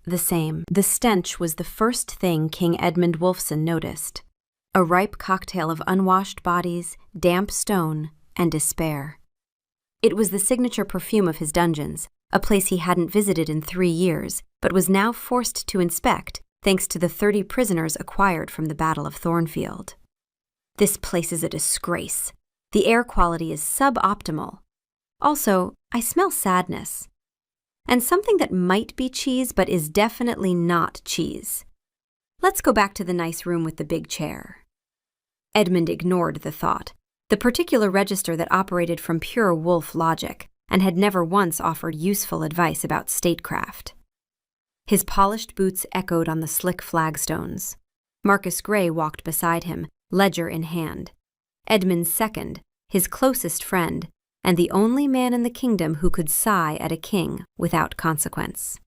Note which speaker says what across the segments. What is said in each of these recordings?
Speaker 1: the same. The stench was the first thing King Edmund Wolfson noticed. A ripe cocktail of unwashed bodies, damp stone, and despair. It was the signature perfume of his dungeons, a place he hadn't visited in 3 years, but was now forced to inspect thanks to the 30 prisoners acquired from the Battle of Thornfield. This place is a disgrace. The air quality is suboptimal. Also, I smell sadness. And something that might be cheese but is definitely not cheese. Let's go back to the nice room with the big chair. Edmund ignored the thought, the particular register that operated from pure wolf logic and had never once offered useful advice about statecraft. His polished boots echoed on the slick flagstones. Marcus Gray walked beside him, ledger in hand. Edmund's second, his closest friend, and the only man in the kingdom who could sigh at a king without consequence.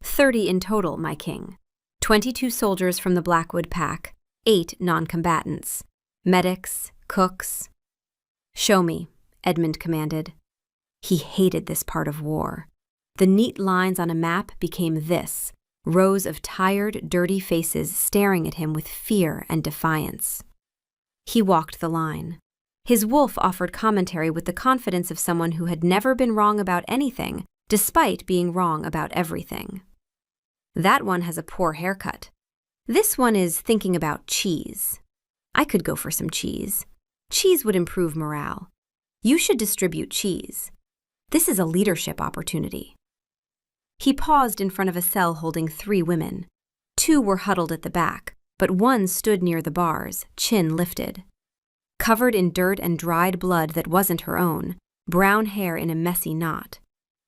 Speaker 1: 30 in total, my king. 22 soldiers from the Blackwood Pack, 8 non-combatants. Medics, cooks. Show me, Edmund commanded. He hated this part of war. The neat lines on a map became this, rows of tired, dirty faces staring at him with fear and defiance. He walked the line. His wolf offered commentary with the confidence of someone who had never been wrong about anything, despite being wrong about everything. That one has a poor haircut. This one is thinking about cheese. I could go for some cheese. Cheese would improve morale. You should distribute cheese. This is a leadership opportunity. He paused in front of a cell holding 3 women. 2 were huddled at the back, but one stood near the bars, chin lifted. Covered in dirt and dried blood that wasn't her own, brown hair in a messy knot.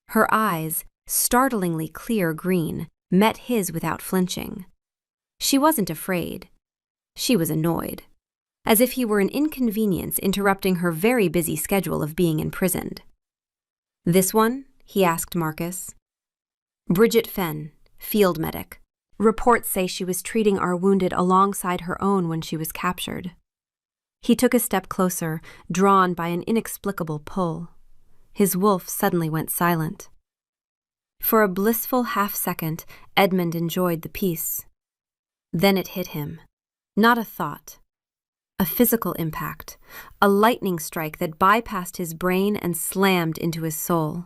Speaker 1: Her eyes, startlingly clear green, met his without flinching. She wasn't afraid. She was annoyed, as if he were an inconvenience interrupting her very busy schedule of being imprisoned. This one? He asked Marcus. Bridget Fenn, field medic. Reports say she was treating our wounded alongside her own when she was captured. He took a step closer, drawn by an inexplicable pull. His wolf suddenly went silent. For a blissful half-second, Edmund enjoyed the peace. Then it hit him. Not a thought. A physical impact, a lightning strike that bypassed his brain and slammed into his soul.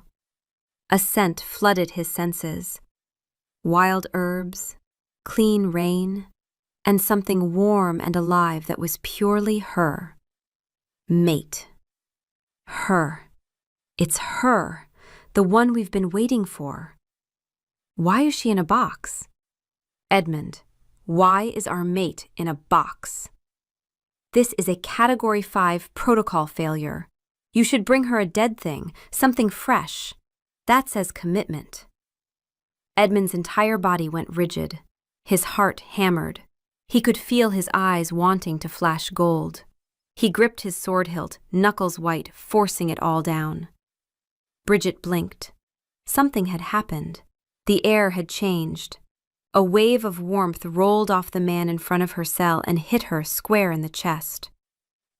Speaker 1: A scent flooded his senses. Wild herbs, clean rain, and something warm and alive that was purely her. Mate. Her. It's her, the one we've been waiting for. Why is she in a box? Edmund, why is our mate in a box? This is a Category 5 protocol failure. You should bring her a dead thing, something fresh. That says commitment. Edmund's entire body went rigid. His heart hammered. He could feel his eyes wanting to flash gold. He gripped his sword hilt, knuckles white, forcing it all down. Bridget blinked. Something had happened. The air had changed. A wave of warmth rolled off the man in front of her cell and hit her square in the chest.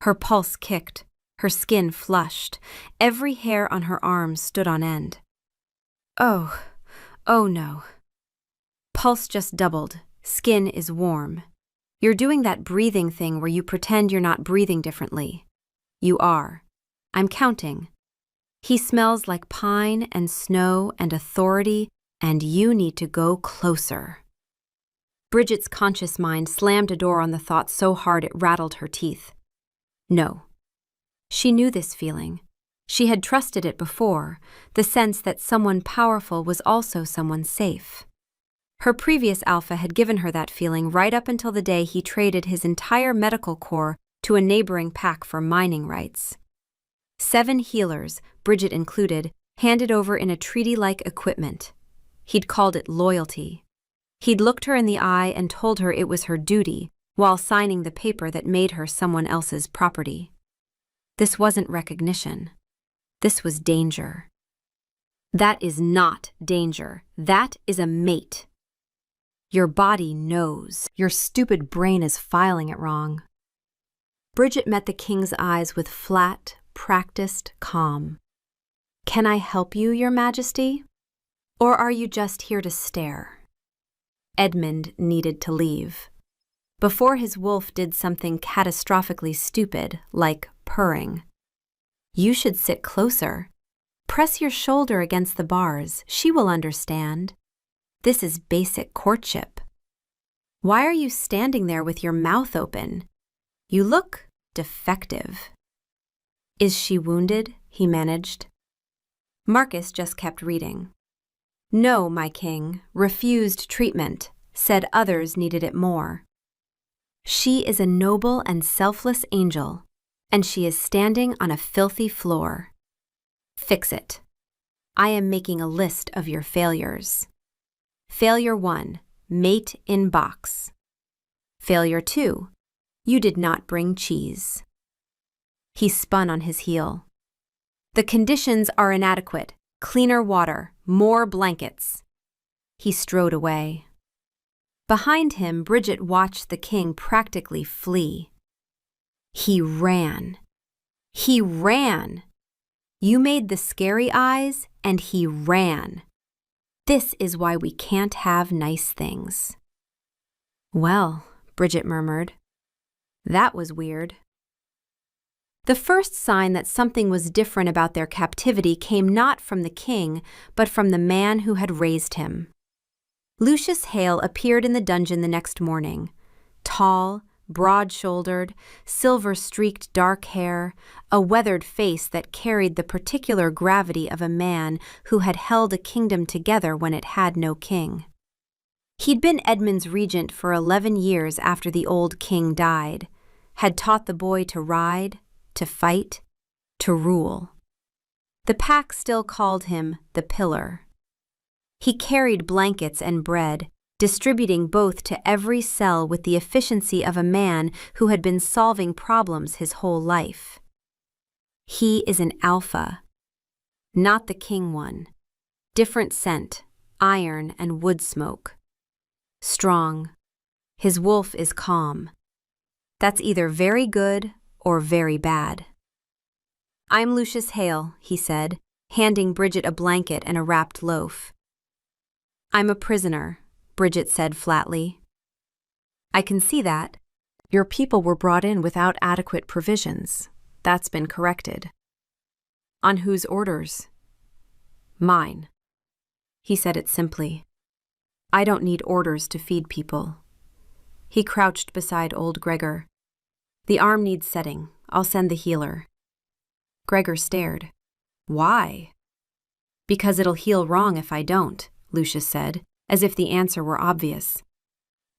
Speaker 1: Her pulse kicked, her skin flushed, every hair on her arms stood on end. Oh no. Pulse just doubled, skin is warm. You're doing that breathing thing where you pretend you're not breathing differently. You are. I'm counting. He smells like pine and snow and authority, and you need to go closer. Bridget's conscious mind slammed a door on the thought so hard it rattled her teeth. No. She knew this feeling. She had trusted it before, the sense that someone powerful was also someone safe. Her previous alpha had given her that feeling right up until the day he traded his entire medical corps to a neighboring pack for mining rights. 7 healers, Bridget included, handed over in a treaty-like equipment. He'd called it loyalty. He'd looked her in the eye and told her it was her duty, while signing the paper that made her someone else's property. This wasn't recognition. This was danger. That is not danger. That is a mate. Your body knows. Your stupid brain is filing it wrong. Bridget met the king's eyes with flat, practiced calm. Can I help you, Your Majesty? Or are you just here to stare? Edmund needed to leave. Before his wolf did something catastrophically stupid, like purring. You should sit closer. Press your shoulder against the bars. She will understand. This is basic courtship. Why are you standing there with your mouth open? You look defective. Is she wounded? He managed. Marcus just kept reading. No, my king, refused treatment, said others needed it more. She is a noble and selfless angel, and she is standing on a filthy floor. Fix it. I am making a list of your failures. Failure 1, mate in box. Failure 2, you did not bring cheese. He spun on his heel. The conditions are inadequate. Cleaner water, more blankets. He strode away. Behind him, Bridget watched the king practically flee. He ran. He ran. You made the scary eyes, and he ran. This is why we can't have nice things. Well, Bridget murmured. That was weird. The first sign that something was different about their captivity came not from the king, but from the man who had raised him. Lucius Hale appeared in the dungeon the next morning. Tall, broad-shouldered, silver-streaked dark hair, a weathered face that carried the particular gravity of a man who had held a kingdom together when it had no king. He'd been Edmund's regent for 11 years after the old king died, had taught the boy to ride, to fight, to rule. The pack still called him the Pillar. He carried blankets and bread, distributing both to every cell with the efficiency of a man who had been solving problems his whole life. He is an alpha, not the king one. Different scent, iron and wood smoke. Strong. His wolf is calm. That's either very good or very bad. I'm Lucius Hale, he said, handing Bridget a blanket and a wrapped loaf. I'm a prisoner, Bridget said flatly. I can see that. Your people were brought in without adequate provisions. That's been corrected. On whose orders? Mine. He said it simply. I don't need orders to feed people. He crouched beside old Gregor. The arm needs setting. I'll send the healer. Gregor stared. Why? Because it'll heal wrong if I don't, Lucius said, as if the answer were obvious.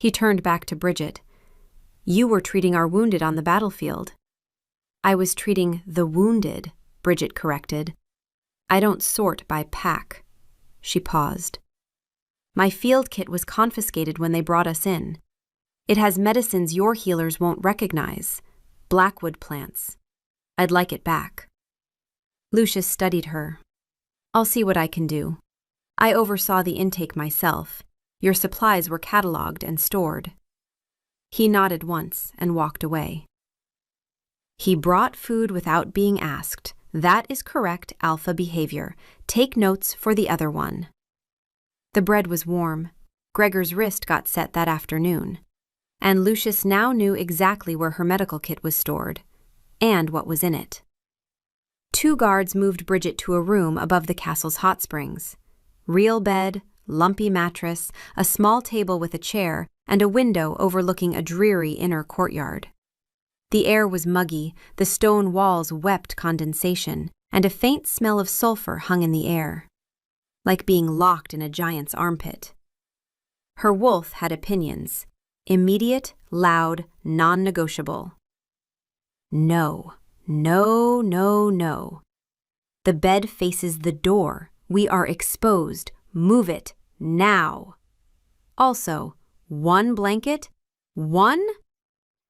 Speaker 1: He turned back to Bridget. You were treating our wounded on the battlefield. I was treating the wounded, Bridget corrected. I don't sort by pack. She paused. My field kit was confiscated when they brought us in. It has medicines your healers won't recognize. Blackwood plants. I'd like it back. Lucius studied her. I'll see what I can do. I oversaw the intake myself. Your supplies were catalogued and stored. He nodded once and walked away. He brought food without being asked. That is correct alpha behavior. Take notes for the other one. The bread was warm. Gregor's wrist got set that afternoon. And Lucius now knew exactly where her medical kit was stored, and what was in it. 2 guards moved Bridget to a room above the castle's hot springs. Real bed, lumpy mattress, a small table with a chair, and a window overlooking a dreary inner courtyard. The air was muggy, the stone walls wept condensation, and a faint smell of sulfur hung in the air, like being locked in a giant's armpit. Her wolf had opinions. Immediate, loud, non-negotiable. No, no, no, no. The bed faces the door. We are exposed. Move it, now. Also, 1 blanket? 1?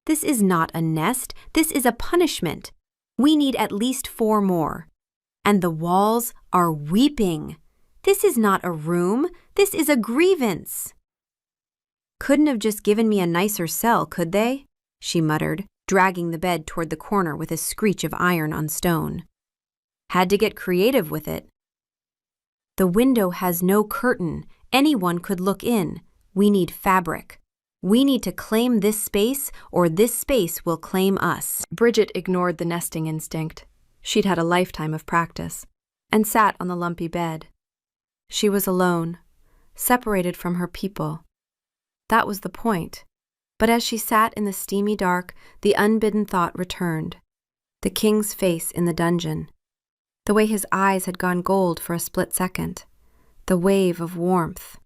Speaker 1: This is not a nest. This is a punishment. We need at least 4 more. And the walls are weeping. This is not a room. This is a grievance. Couldn't have just given me a nicer cell, could they? She muttered, dragging the bed toward the corner with a screech of iron on stone. Had to get creative with it. The window has no curtain. Anyone could look in. We need fabric. We need to claim this space, or this space will claim us." Bridget ignored the nesting instinct. She'd had a lifetime of practice, and sat on the lumpy bed. She was alone, separated from her people. That was the point. But as she sat in the steamy dark, the unbidden thought returned. The king's face in the dungeon. The way his eyes had gone gold for a split second. The wave of warmth.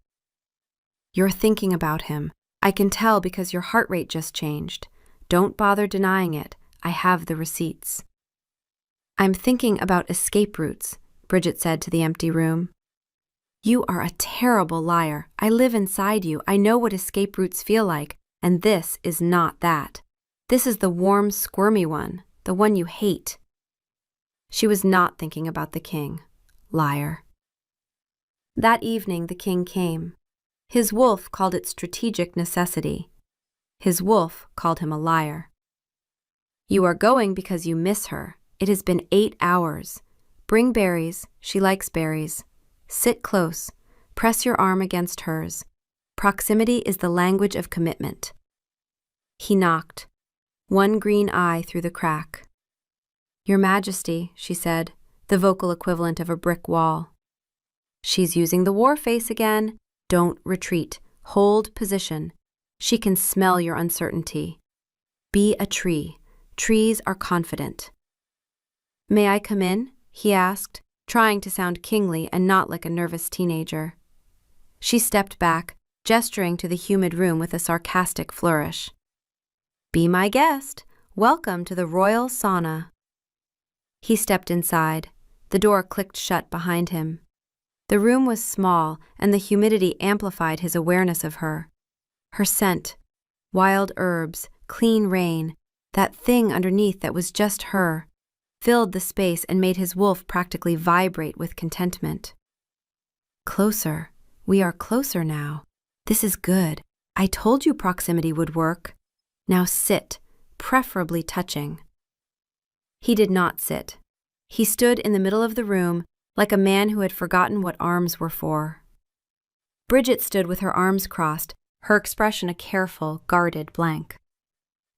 Speaker 1: "You're thinking about him. I can tell because your heart rate just changed. Don't bother denying it. I have the receipts." "I'm thinking about escape routes," Bridget said to the empty room. "You are a terrible liar. I live inside you. I know what escape routes feel like, and this is not that. This is the warm, squirmy one, the one you hate." She was not thinking about the king. Liar. That evening the king came. His wolf called it strategic necessity. His wolf called him a liar. "You are going because you miss her. It has been 8 hours. Bring berries. She likes berries. Sit close. Press your arm against hers. Proximity is the language of commitment." He knocked, one green eye through the crack. "Your Majesty," she said, the vocal equivalent of a brick wall. "She's using the war face again. Don't retreat. Hold position. She can smell your uncertainty. Be a tree. Trees are confident." "May I come in?" he asked, trying to sound kingly and not like a nervous teenager. She stepped back, gesturing to the humid room with a sarcastic flourish. "Be my guest. Welcome to the royal sauna." He stepped inside. The door clicked shut behind him. The room was small, and the humidity amplified his awareness of her. Her scent, wild herbs, clean rain, that thing underneath that was just her, filled the space and made his wolf practically vibrate with contentment. "Closer. We are closer now. This is good. I told you proximity would work. Now sit, preferably touching." He did not sit. He stood in the middle of the room, like a man who had forgotten what arms were for. Bridget stood with her arms crossed, her expression a careful, guarded blank.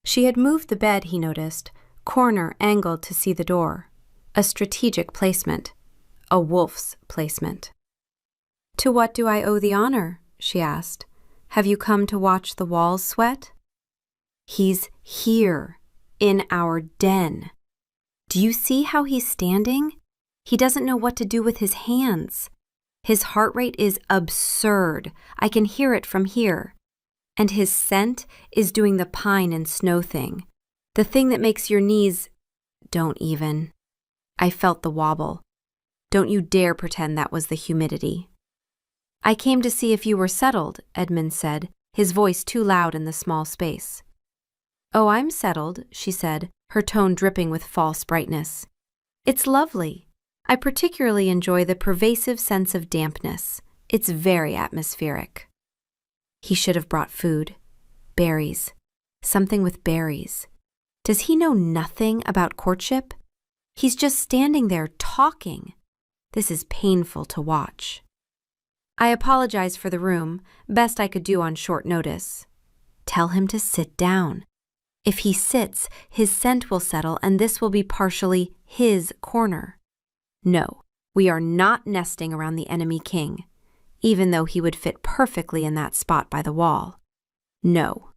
Speaker 1: She had moved the bed, he noticed, corner angled to see the door. A strategic placement. A wolf's placement. "To what do I owe the honor?" she asked. "Have you come to watch the walls sweat?" "He's here, in our den. Do you see how he's standing? He doesn't know what to do with his hands. His heart rate is absurd. I can hear it from here. And his scent is doing the pine and snow thing. The thing that makes your knees... Don't even. I felt the wobble. Don't you dare pretend that was the humidity." "I came to see if you were settled," Edmund said, his voice too loud in the small space. "Oh, I'm settled," she said, her tone dripping with false brightness. "It's lovely. I particularly enjoy the pervasive sense of dampness. It's very atmospheric." He should have brought food. Berries. Something with berries. Does he know nothing about courtship? He's just standing there talking. This is painful to watch. I apologize for the room, best I could do on short notice. Tell him to sit down. If he sits, his scent will settle and this will be partially his corner. No, we are not nesting around the enemy king, even though he would fit perfectly in that spot by the wall. No.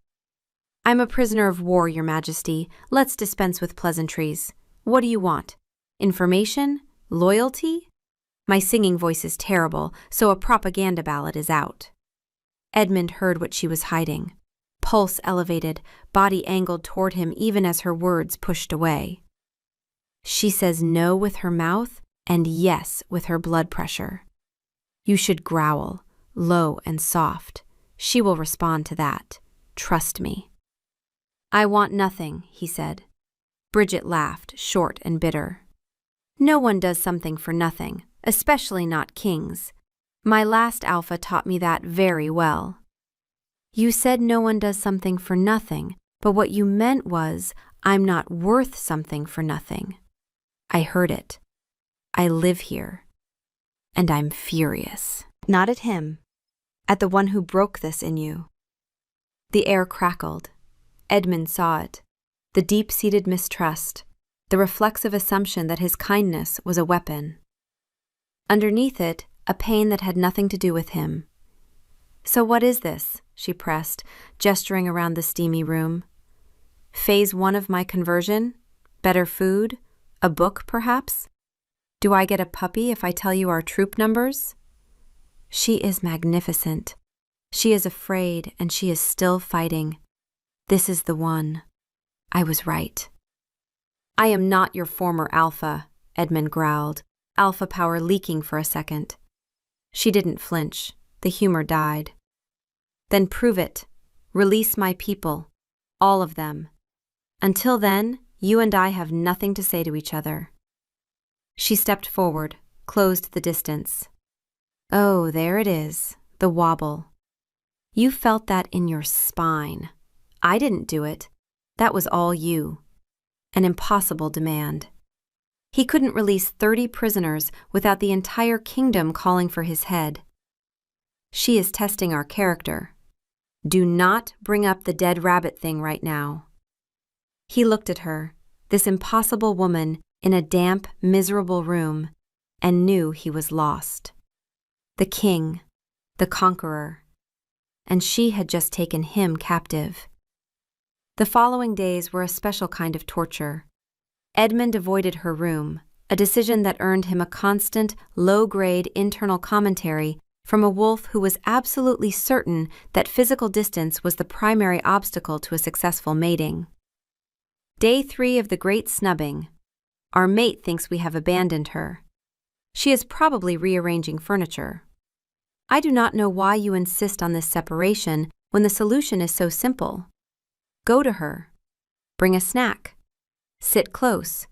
Speaker 1: "I'm a prisoner of war, Your Majesty. Let's dispense with pleasantries. What do you want? Information? Loyalty?" My singing voice is terrible, so a propaganda ballad is out. Edmund heard what she was hiding. Pulse elevated, body angled toward him even as her words pushed away. She says no with her mouth and yes with her blood pressure. You should growl, low and soft. She will respond to that. Trust me. "I want nothing," he said. Bridget laughed, short and bitter. "No one does something for nothing, especially not kings. My last alpha taught me that very well." "You said no one does something for nothing, but what you meant was, I'm not worth something for nothing." I heard it. I live here. and I'm furious. Not at him, at the one who broke this in you. The air crackled. Edmund saw it, the deep-seated mistrust, the reflexive assumption that his kindness was a weapon. Underneath it, a pain that had nothing to do with him. "So what is this?" she pressed, gesturing around the steamy room. "Phase 1 of my conversion? Better food? A book, perhaps? Do I get a puppy if I tell you our troop numbers?" She is magnificent. She is afraid, and she is still fighting. This is the one. I was right. "I am not your former alpha," Edmund growled, alpha power leaking for a second. She didn't flinch. The humor died. "Then prove it. Release my people. All of them. Until then, you and I have nothing to say to each other." She stepped forward, closed the distance. "Oh, there it is, the wobble. You felt that in your spine. I didn't do it. That was all you. An impossible demand. He couldn't release 30 prisoners without the entire kingdom calling for his head. She is testing our character. Do not bring up the dead rabbit thing right now." He looked at her, this impossible woman in a damp, miserable room, and knew he was lost. The king, the conqueror, and she had just taken him captive. The following days were a special kind of torture. Edmund avoided her room, a decision that earned him a constant, low-grade internal commentary from a wolf who was absolutely certain that physical distance was the primary obstacle to a successful mating. Day 3 of the great snubbing. Our mate thinks we have abandoned her. She is probably rearranging furniture. I do not know why you insist on this separation when the solution is so simple. Go to her. Bring a snack. Sit close.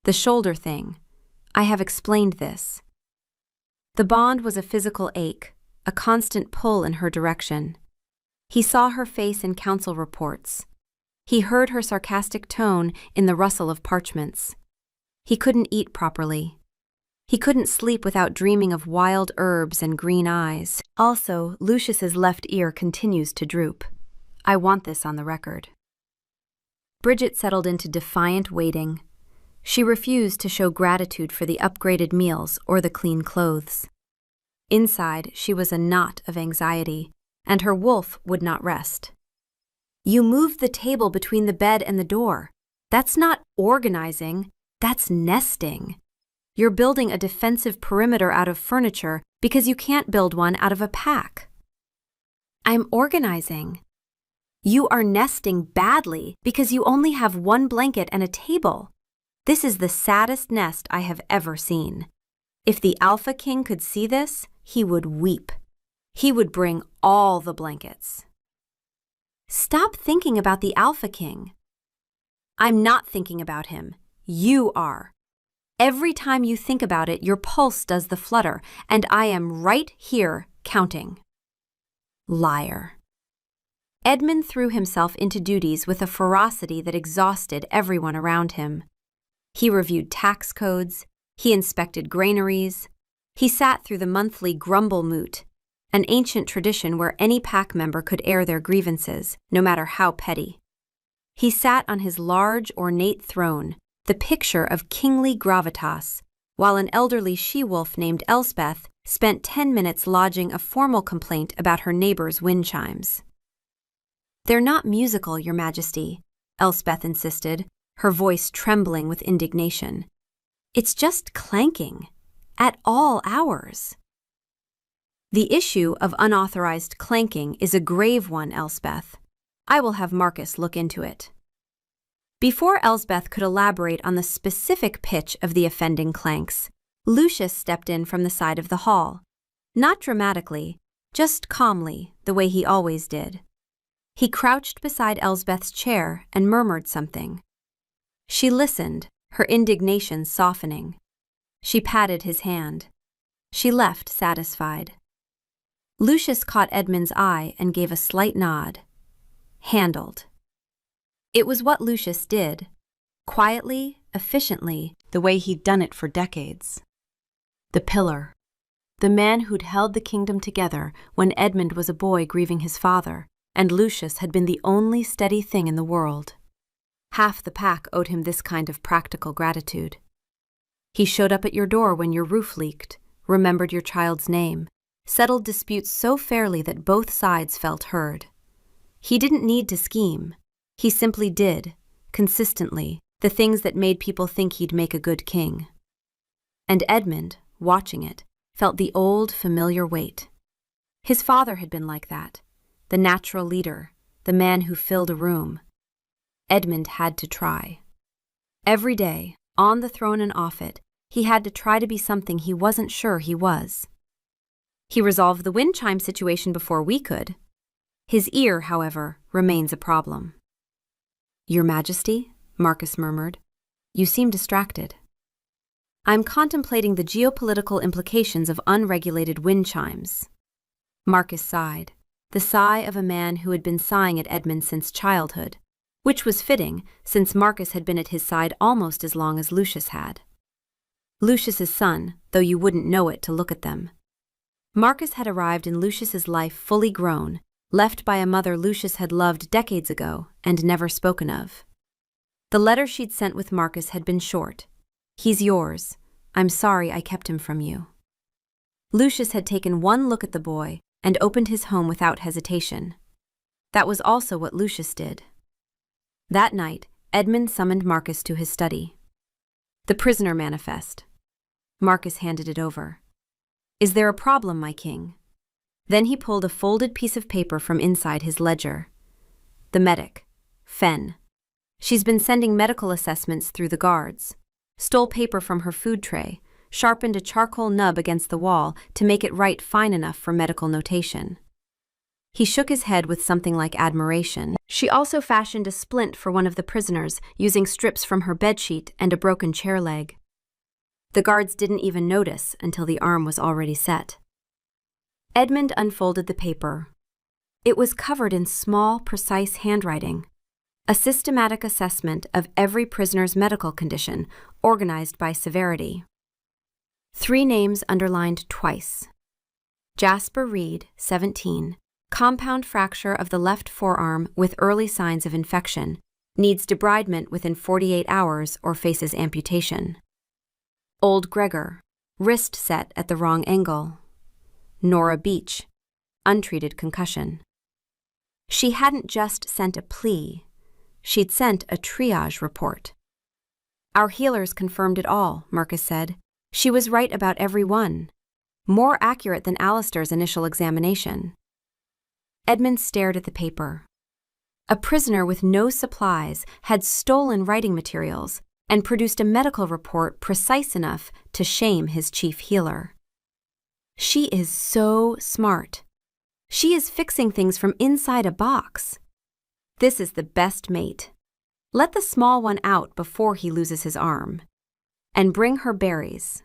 Speaker 1: The shoulder thing. I have explained this. The bond was a physical ache, a constant pull in her direction. He saw her face in council reports. He heard her sarcastic tone in the rustle of parchments. He couldn't eat properly. He couldn't sleep without dreaming of wild herbs and green eyes. Also, Lucius's left ear continues to droop. I want this on the record. Bridget settled into defiant waiting. She refused to show gratitude for the upgraded meals or the clean clothes. Inside, she was a knot of anxiety, and her wolf would not rest. You moved the table between the bed and the door. That's not organizing, that's nesting. You're building a defensive perimeter out of furniture because you can't build one out of a pack. I'm organizing. You are nesting badly because you only have one blanket and a table. This is the saddest nest I have ever seen. If the Alpha King could see this, he would weep. He would bring all the blankets. Stop thinking about the Alpha King. I'm not thinking about him. You are. Every time you think about it, your pulse does the flutter, and I am right here counting. Liar. Edmund threw himself into duties with a ferocity that exhausted everyone around him. He reviewed tax codes, he inspected granaries, he sat through the monthly grumble moot, an ancient tradition where any pack member could air their grievances, no matter how petty. He sat on his large, ornate throne, the picture of kingly gravitas, while an elderly she-wolf named Elspeth spent 10 minutes lodging a formal complaint about her neighbor's wind chimes. They're not musical, Your Majesty, Elspeth insisted, her voice trembling with indignation. It's just clanking, at all hours. The issue of unauthorized clanking is a grave one, Elspeth. I will have Marcus look into it. Before Elsbeth could elaborate on the specific pitch of the offending clanks, Lucius stepped in from the side of the hall. Not dramatically, just calmly, the way he always did. He crouched beside Elsbeth's chair and murmured something. She listened, her indignation softening. She patted his hand. She left satisfied. Lucius caught Edmund's eye and gave a slight nod. Handled. It was what Lucius did, quietly, efficiently, the way he'd done it for decades. The pillar. the man who'd held the kingdom together when Edmund was a boy grieving his father, and Lucius had been the only steady thing in the world. Half the pack owed him this kind of practical gratitude. He showed up at your door when your roof leaked, remembered your child's name, settled disputes so fairly that both sides felt heard. He didn't need to scheme. He simply did, consistently, the things that made people think he'd make a good king. And Edmund, watching it, felt the old, familiar weight. His father had been like that, the natural leader, the man who filled a room. Edmund had to try. Every day, on the throne and off it, he had to try to be something he wasn't sure he was. He resolved the wind chime situation before we could. His ear, however, remains a problem. "Your Majesty," Marcus murmured, "you seem distracted." "I'm contemplating the geopolitical implications of unregulated wind chimes." Marcus sighed, the sigh of a man who had been sighing at Edmund since childhood, which was fitting since Marcus had been at his side almost as long as Lucius had. Lucius's son, though you wouldn't know it to look at them. Marcus had arrived in Lucius's life fully grown, left by a mother Lucius had loved decades ago and never spoken of. The letter she'd sent with Marcus had been short. "He's yours. I'm sorry I kept him from you." Lucius had taken one look at the boy and opened his home without hesitation. That was also what Lucius did. That night, Edmund summoned Marcus to his study. "The prisoner manifest." Marcus handed it over. "Is there a problem, my king?" Then he pulled a folded piece of paper from inside his ledger. "The medic, Fen. She's been sending medical assessments through the guards. Stole paper from her food tray, sharpened a charcoal nub against the wall to make it write fine enough for medical notation." He shook his head with something like admiration. "She also fashioned a splint for one of the prisoners using strips from her bedsheet and a broken chair leg. The guards didn't even notice until the arm was already set." Edmund unfolded the paper. It was covered in small, precise handwriting. A systematic assessment of every prisoner's medical condition, organized by severity. 3 names underlined twice. Jasper Reed, 17, compound fracture of the left forearm with early signs of infection, needs debridement within 48 hours or faces amputation. Old Gregor, wrist set at the wrong angle. Nora Beach, untreated concussion. She hadn't just sent a plea, she'd sent a triage report. "Our healers confirmed it all," Marcus said. "She was right about every one. More accurate than Alistair's initial examination." Edmund stared at the paper. A prisoner with no supplies had stolen writing materials and produced a medical report precise enough to shame his chief healer. She is so smart. She is fixing things from inside a box. This is the best mate. Let the small one out before he loses his arm. And bring her berries.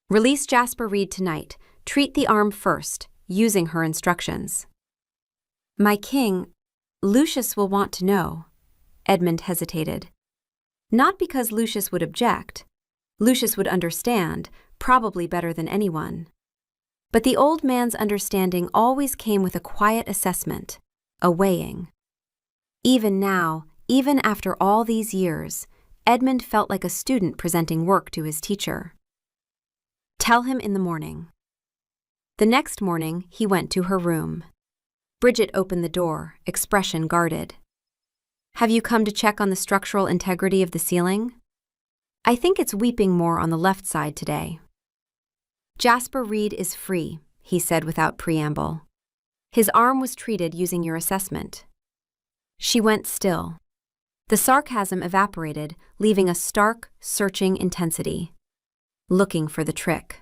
Speaker 1: Release Jasper Reed tonight. Treat the arm first, using her instructions. "My king, Lucius will want to know." Edmund hesitated. Not because Lucius would object. Lucius would understand, probably better than anyone. But the old man's understanding always came with a quiet assessment, a weighing. Even now, even after all these years, Edmund felt like a student presenting work to his teacher. "Tell him in the morning." The next morning, he went to her room. Bridget opened the door, expression guarded. "Have you come to check on the structural integrity of the ceiling?" "I think it's weeping more on the left side today." "Jasper Reed is free," he said without preamble. "His arm was treated using your assessment." She went still. The sarcasm evaporated, leaving a stark, searching intensity. Looking for the trick.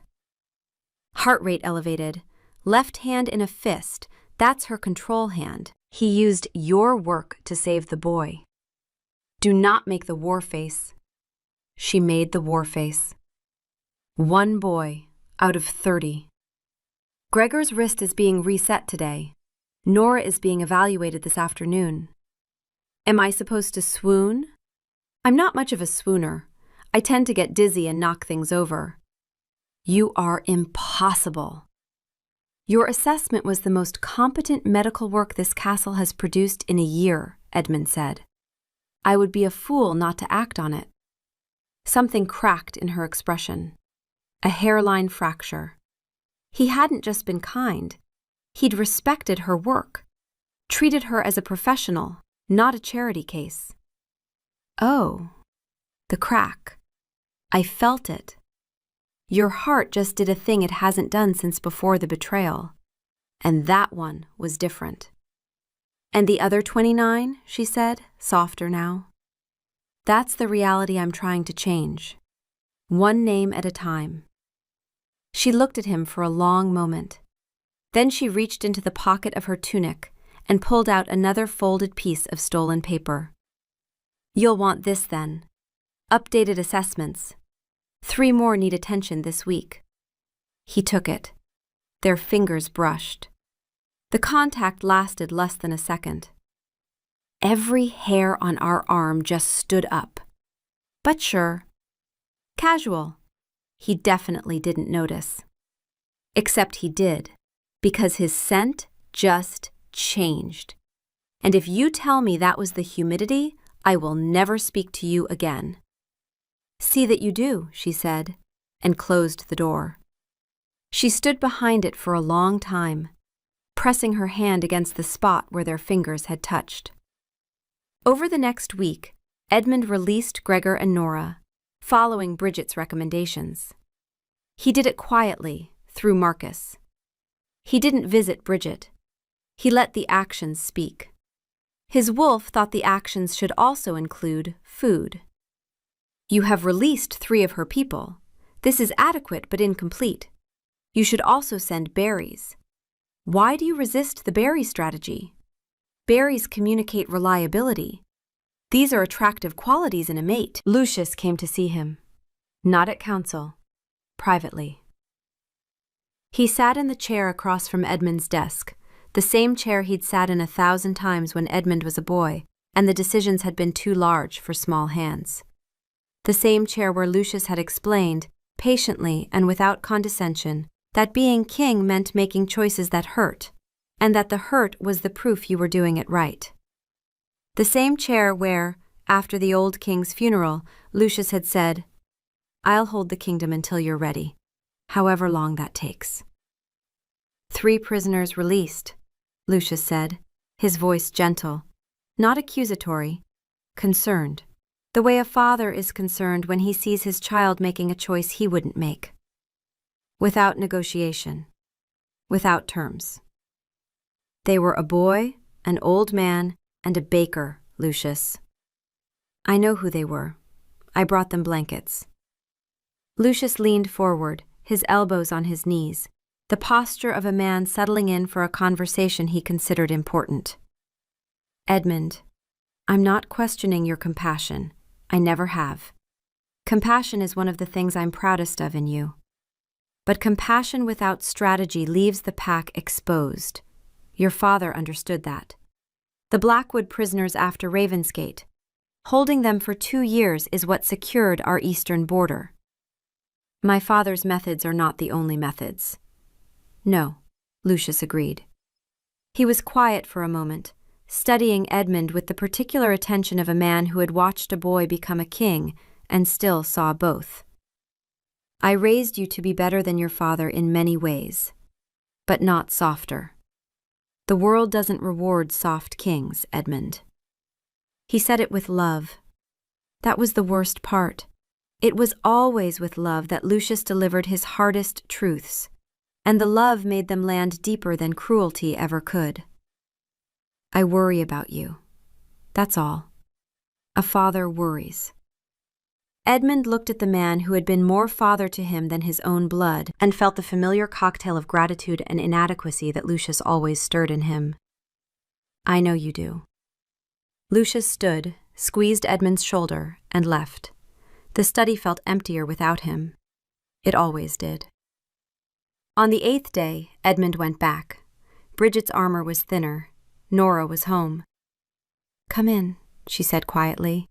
Speaker 1: Heart rate elevated, left hand in a fist, that's her control hand. He used your work to save the boy. Do not make the war face. She made the war face. 1 boy out of 30. Gregor's wrist is being reset today. Nora is being evaluated this afternoon. Am I supposed to swoon? I'm not much of a swooner. I tend to get dizzy and knock things over. You are impossible. Your assessment was the most competent medical work this castle has produced in a year, Edmund said. I would be a fool not to act on it. Something cracked in her expression. A hairline fracture. He hadn't just been kind. He'd respected her work, treated her as a professional, not a charity case. Oh, the crack. I felt it. Your heart just did a thing it hasn't done since before the betrayal. And that one was different. And the other 29, she said, softer now. That's the reality I'm trying to change. One name at a time. She looked at him for a long moment. Then she reached into the pocket of her tunic and pulled out another folded piece of stolen paper. You'll want this then. Updated assessments. 3 more need attention this week. He took it. Their fingers brushed. The contact lasted less than a second. Every hair on our arm just stood up. But sure. Casual. He definitely didn't notice. Except he did, because his scent just changed. And if you tell me that was the humidity, I will never speak to you again. See that you do, she said, and closed the door. She stood behind it for a long time, pressing her hand against the spot where their fingers had touched. Over the next week, Edmund released Gregor and Nora, following Bridget's recommendations. He did it quietly, through Marcus. He didn't visit Bridget. He let the actions speak. His wolf thought the actions should also include food. You have released 3 of her people. This is adequate but incomplete. You should also send berries. Why do you resist the berry strategy? Berries communicate reliability. These are attractive qualities in a mate. Lucius came to see him. Not at council. Privately. He sat in the chair across from Edmund's desk, the same chair he'd sat in 1,000 times when Edmund was a boy, and the decisions had been too large for small hands. The same chair where Lucius had explained, patiently and without condescension, that being king meant making choices that hurt, and that the hurt was the proof you were doing it right. The same chair where, after the old king's funeral, Lucius had said, I'll hold the kingdom until you're ready, however long that takes. 3 prisoners released, Lucius said, his voice gentle, not accusatory, concerned. The way a father is concerned when he sees his child making a choice he wouldn't make. Without negotiation. Without terms. They were a boy, an old man, and a baker, Lucius. I know who they were. I brought them blankets. Lucius leaned forward, his elbows on his knees, the posture of a man settling in for a conversation he considered important. Edmund, I'm not questioning your compassion. I never have. Compassion is one of the things I'm proudest of in you. But compassion without strategy leaves the pack exposed. Your father understood that. The Blackwood prisoners after Ravensgate. Holding them for 2 years is what secured our eastern border. My father's methods are not the only methods. No, Lucius agreed. He was quiet for a moment, studying Edmund with the particular attention of a man who had watched a boy become a king and still saw both. I raised you to be better than your father in many ways, but not softer. The world doesn't reward soft kings, Edmund. He said it with love. That was the worst part. It was always with love that Lucius delivered his hardest truths, and the love made them land deeper than cruelty ever could. I worry about you. That's all. A father worries. Edmund looked at the man who had been more father to him than his own blood and felt the familiar cocktail of gratitude and inadequacy that Lucius always stirred in him. I know you do. Lucius stood, squeezed Edmund's shoulder, and left. The study felt emptier without him. It always did. On the 8th day, Edmund went back. Bridget's armor was thinner. Nora was home. Come in, she said quietly.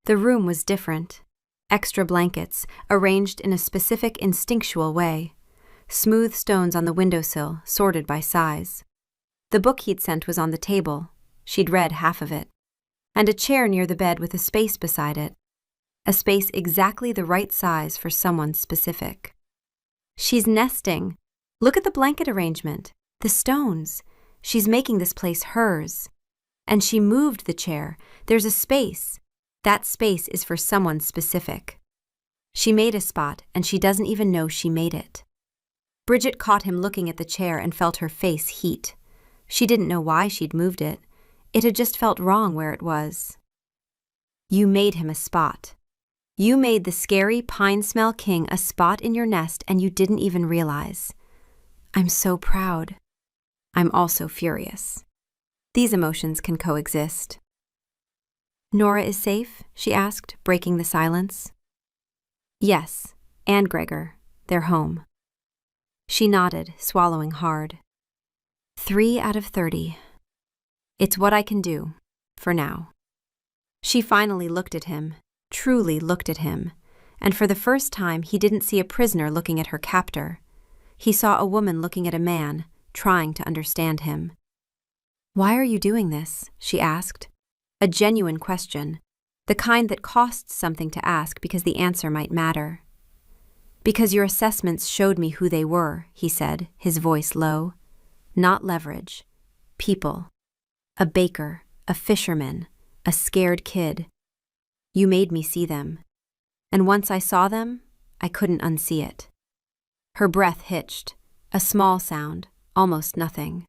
Speaker 1: The room was different. Extra blankets, arranged in a specific instinctual way. Smooth stones on the windowsill, sorted by size. The book he'd sent was on the table. She'd read half of it. And a chair near the bed with a space beside it. A space exactly the right size for someone specific. She's nesting. Look at the blanket arrangement. The stones. She's making this place hers. And she moved the chair. There's a space. That space is for someone specific. She made a spot, and she doesn't even know she made it. Bridget caught him looking at the chair and felt her face heat. She didn't know why she'd moved it. It had just felt wrong where it was. You made him a spot. You made the scary pine smell king a spot in your nest and you didn't even realize. I'm so proud. I'm also furious. These emotions can coexist. Nora is safe? She asked, breaking the silence. Yes, and Gregor. They're home. She nodded, swallowing hard. 3 out of 30. It's what I can do, for now. She finally looked at him, truly looked at him, and for the first time he didn't see a prisoner looking at her captor. He saw a woman looking at a man, trying to understand him. Why are you doing this? She asked. A genuine question, the kind that costs something to ask because the answer might matter. Because your assessments showed me who they were, he said, his voice low. Not leverage. People. A baker, a fisherman, a scared kid. You made me see them. And once I saw them, I couldn't unsee it. Her breath hitched, a small sound, almost nothing.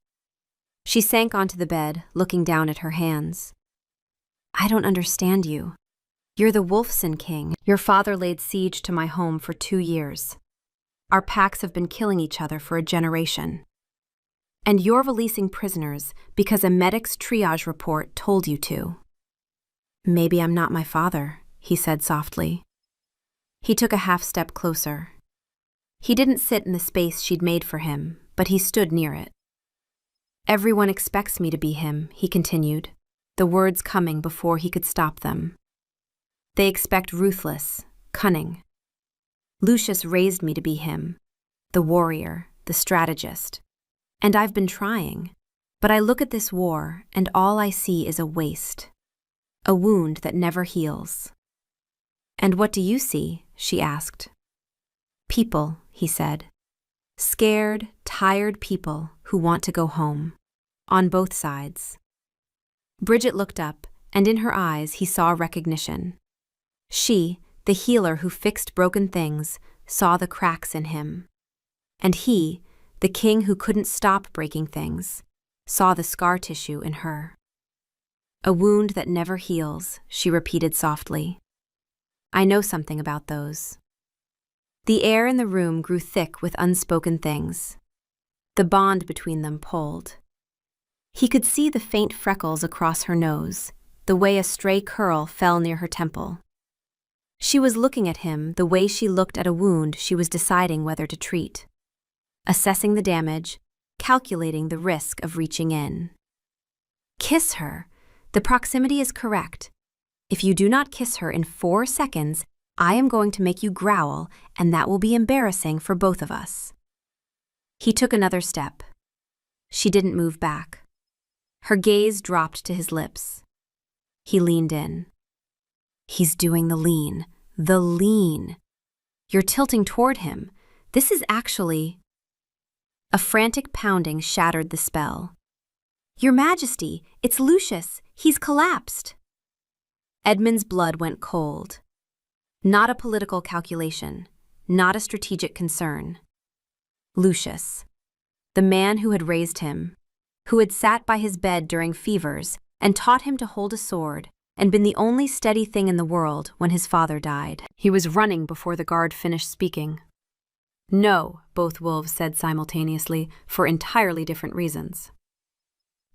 Speaker 1: She sank onto the bed, looking down at her hands. I don't understand you. You're the Wolfson King. Your father laid siege to my home for 2 years. Our packs have been killing each other for a generation. And you're releasing prisoners because a medic's triage report told you to. Maybe I'm not my father, he said softly. He took a half step closer. He didn't sit in the space she'd made for him, but he stood near it. Everyone expects me to be him, he continued, the words coming before he could stop them. They expect ruthless, cunning. Lucius raised me to be him, the warrior, the strategist. And I've been trying, but I look at this war and all I see is a waste, a wound that never heals. And what do you see? She asked. People, he said. Scared, tired people who want to go home, on both sides. Bridget looked up, and in her eyes he saw recognition. She, the healer who fixed broken things, saw the cracks in him. And he, the king who couldn't stop breaking things, saw the scar tissue in her. A wound that never heals, she repeated softly. I know something about those. The air in the room grew thick with unspoken things. The bond between them pulled. He could see the faint freckles across her nose, the way a stray curl fell near her temple. She was looking at him the way she looked at a wound she was deciding whether to treat. Assessing the damage, calculating the risk of reaching in. Kiss her. The proximity is correct. If you do not kiss her in 4 seconds, I am going to make you growl, and that will be embarrassing for both of us. He took another step. She didn't move back. Her gaze dropped to his lips. He leaned in. He's doing the lean. The lean. You're tilting toward him. This is actually... A frantic pounding shattered the spell. Your Majesty, it's Lucius. He's collapsed. Edmund's blood went cold. Not a political calculation, not a strategic concern. Lucius, the man who had raised him, who had sat by his bed during fevers and taught him to hold a sword and been the only steady thing in the world when his father died. He was running before the guard finished speaking. No, both wolves said simultaneously, for entirely different reasons.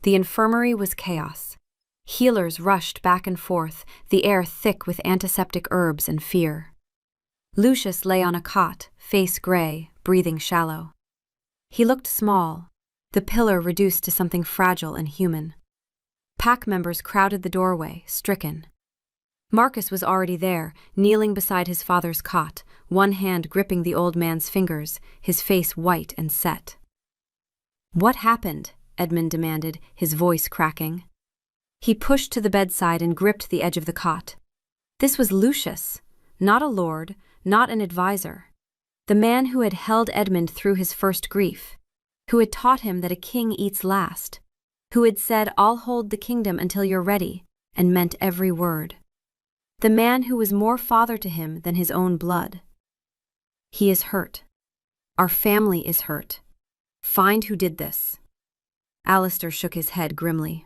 Speaker 1: The infirmary was chaos. Healers rushed back and forth, the air thick with antiseptic herbs and fear. Lucius lay on a cot, face gray, breathing shallow. He looked small, the pillar reduced to something fragile and human. Pack members crowded the doorway, stricken. Marcus was already there, kneeling beside his father's cot, one hand gripping the old man's fingers, his face white and set. "What happened?" Edmund demanded, his voice cracking. He pushed to the bedside and gripped the edge of the cot. This was Lucius, not a lord, not an advisor. The man who had held Edmund through his first grief, who had taught him that a king eats last, who had said, "I'll hold the kingdom until you're ready," and meant every word. The man who was more father to him than his own blood. "He is hurt. Our family is hurt. Find who did this." Alistair shook his head grimly.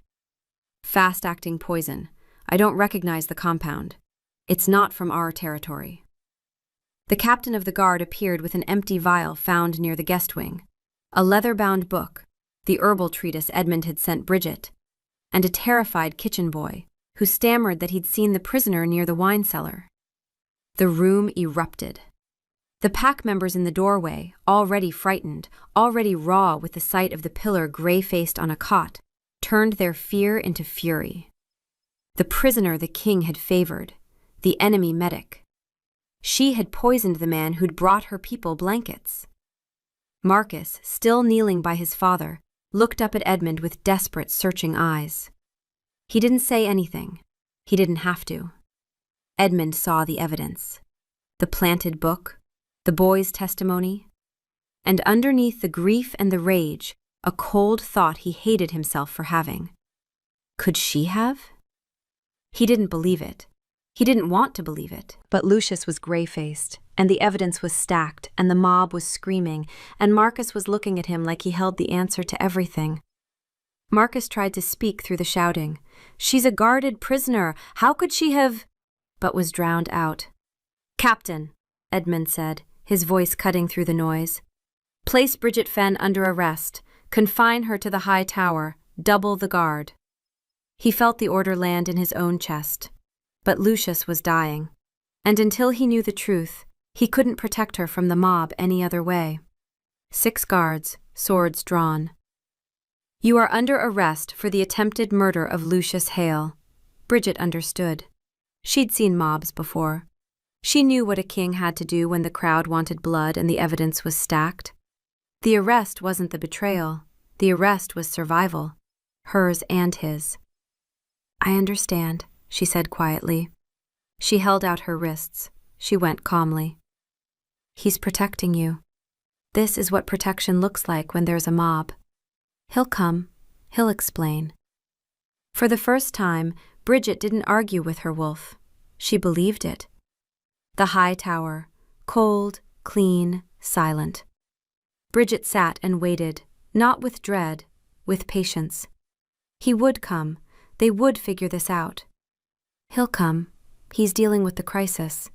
Speaker 1: "Fast-acting poison. I don't recognize the compound. It's not from our territory." The captain of the guard appeared with an empty vial found near the guest wing, a leather-bound book, the herbal treatise Edmund had sent Bridget, and a terrified kitchen boy who stammered that he'd seen the prisoner near the wine cellar. The room erupted. The pack members in the doorway, already frightened, already raw with the sight of the pillar gray-faced on a cot, turned their fear into fury. The prisoner the king had favored, the enemy medic. She had poisoned the man who'd brought her people blankets. Marcus, still kneeling by his father, looked up at Edmund with desperate, searching eyes. He didn't say anything. He didn't have to. Edmund saw the evidence. The planted book, the boy's testimony, and underneath the grief and the rage, a cold thought he hated himself for having. Could she have? He didn't believe it. He didn't want to believe it. But Lucius was gray-faced, and the evidence was stacked, and the mob was screaming, and Marcus was looking at him like he held the answer to everything. Marcus tried to speak through the shouting. "She's a guarded prisoner. How could she have—" but was drowned out. "Captain," Edmund said, his voice cutting through the noise. "Place Bridget Fenn under arrest. Confine her to the high tower. Double the guard." He felt the order land in his own chest. But Lucius was dying, and until he knew the truth, he couldn't protect her from the mob any other way. 6 guards, swords drawn. "You are under arrest for the attempted murder of Lucius Hale." Bridget understood. She'd seen mobs before. She knew what a king had to do when the crowd wanted blood and the evidence was stacked. The arrest wasn't the betrayal. The arrest was survival. Hers and his. "I understand," she said quietly. She held out her wrists. She went calmly. "He's protecting you. This is what protection looks like when there's a mob. He'll come. He'll explain." For the first time, Bridget didn't argue with her wolf. She believed it. The high tower, cold, clean, silent. Bridget sat and waited, not with dread, with patience. He would come. They would figure this out. He'll come. He's dealing with the crisis.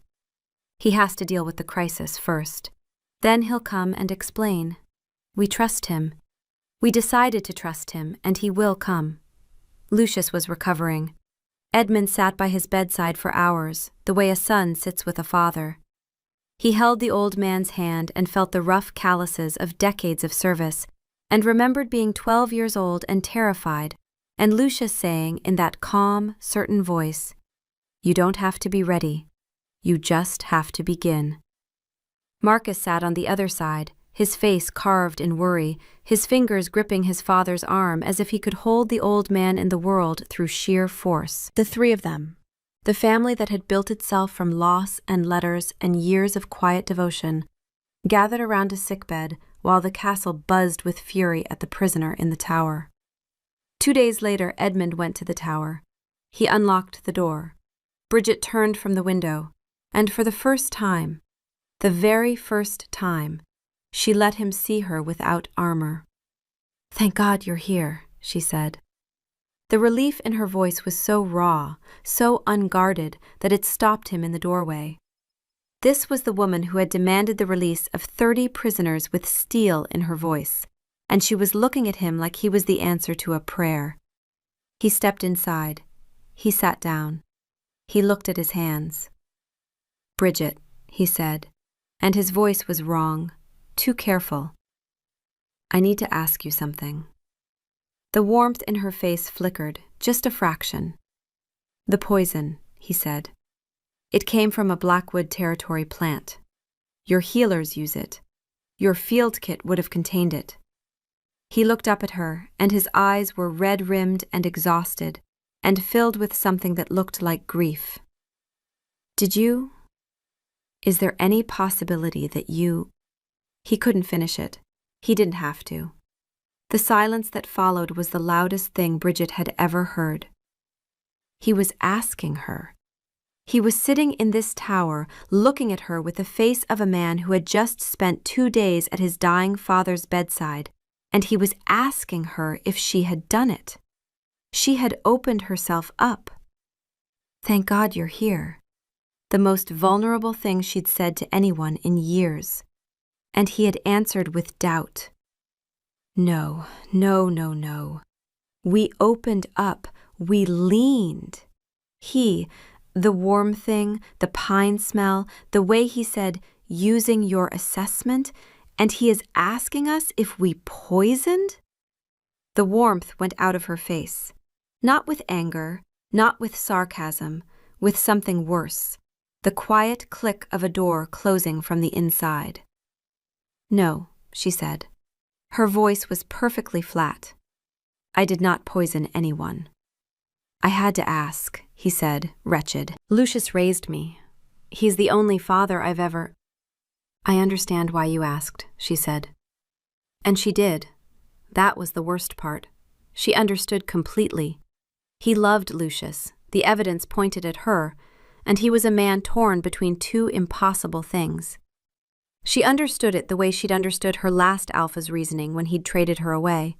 Speaker 1: He has to deal with the crisis first. Then he'll come and explain. We trust him. We decided to trust him, and he will come. Lucius was recovering. Edmund sat by his bedside for hours, the way a son sits with a father. He held the old man's hand and felt the rough calluses of decades of service, and remembered being 12 years old and terrified, and Lucius saying in that calm, certain voice, "You don't have to be ready. You just have to begin." Marcus sat on the other side, his face carved in worry, his fingers gripping his father's arm as if he could hold the old man in the world through sheer force. The 3 of them, the family that had built itself from loss and letters and years of quiet devotion, gathered around a sickbed while the castle buzzed with fury at the prisoner in the tower. 2 days later, Edmund went to the tower. He unlocked the door. Bridget turned from the window, and for the first time, the very first time, she let him see her without armor. "Thank God you're here," she said. The relief in her voice was so raw, so unguarded, that it stopped him in the doorway. This was the woman who had demanded the release of 30 prisoners with steel in her voice, and she was looking at him like he was the answer to a prayer. He stepped inside. He sat down. He looked at his hands. "Bridget," he said, and his voice was wrong, too careful. "I need to ask you something." The warmth in her face flickered, just a fraction. "The poison," he said. It came from a Blackwood Territory plant. Your healers use it. Your field kit would have contained it. He looked up at her, and his eyes were red-rimmed and exhausted, and filled with something that looked like grief. Is there any possibility that you... He couldn't finish it. He didn't have to. The silence that followed was the loudest thing Bridget had ever heard. He was asking her. He was sitting in this tower, looking at her with the face of a man who had just spent 2 days at his dying father's bedside, and he was asking her if she had done it. She had opened herself up. "Thank God you're here." The most vulnerable thing she'd said to anyone in years. And he had answered with doubt. No. We opened up. We leaned. The warm thing, the pine smell, the way he said, "using your assessment," and he is asking us if we poisoned? The warmth went out of her face. Not with anger, not with sarcasm, with something worse. The quiet click of a door closing from the inside. "No," she said. Her voice was perfectly flat. "I did not poison anyone." "I had to ask," he said, wretched. "Lucius raised me. He's the only father I've ever—" "I understand why you asked," she said. And she did. That was the worst part. She understood completely. He loved Lucius. The evidence pointed at her, and he was a man torn between 2 impossible things. She understood it the way she'd understood her last alpha's reasoning when he'd traded her away.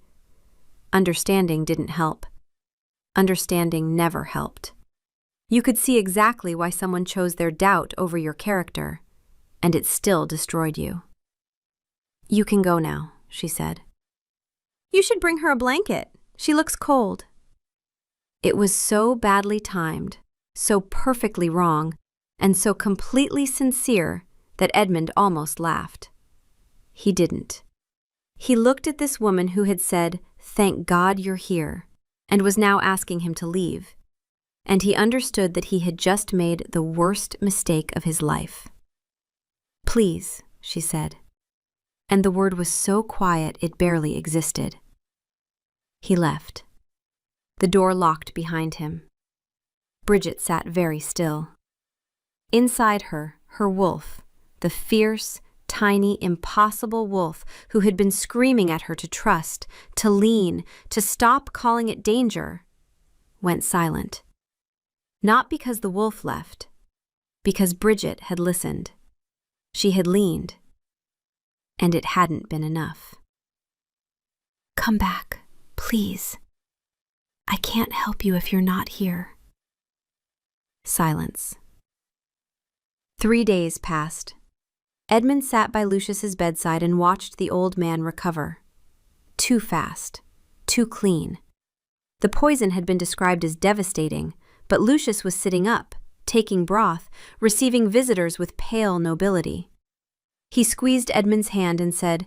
Speaker 1: Understanding didn't help. Understanding never helped. You could see exactly why someone chose their doubt over your character, and it still destroyed you. "You can go now," she said. "You should bring her a blanket. She looks cold." It was so badly timed, so perfectly wrong, and so completely sincere that Edmund almost laughed. He didn't. He looked at this woman who had said, "Thank God you're here," and was now asking him to leave. And he understood that he had just made the worst mistake of his life. "Please," she said. And the word was so quiet it barely existed. He left. The door locked behind him. Bridget sat very still. Inside her, her wolf, the fierce, tiny, impossible wolf who had been screaming at her to trust, to lean, to stop calling it danger, went silent. Not because the wolf left, because Bridget had listened. She had leaned. And it hadn't been enough. "Come back, please. I can't help you if you're not here." Silence. 3 days passed. Edmund sat by Lucius's bedside and watched the old man recover. Too fast. Too clean. The poison had been described as devastating, but Lucius was sitting up, taking broth, receiving visitors with pale nobility. He squeezed Edmund's hand and said,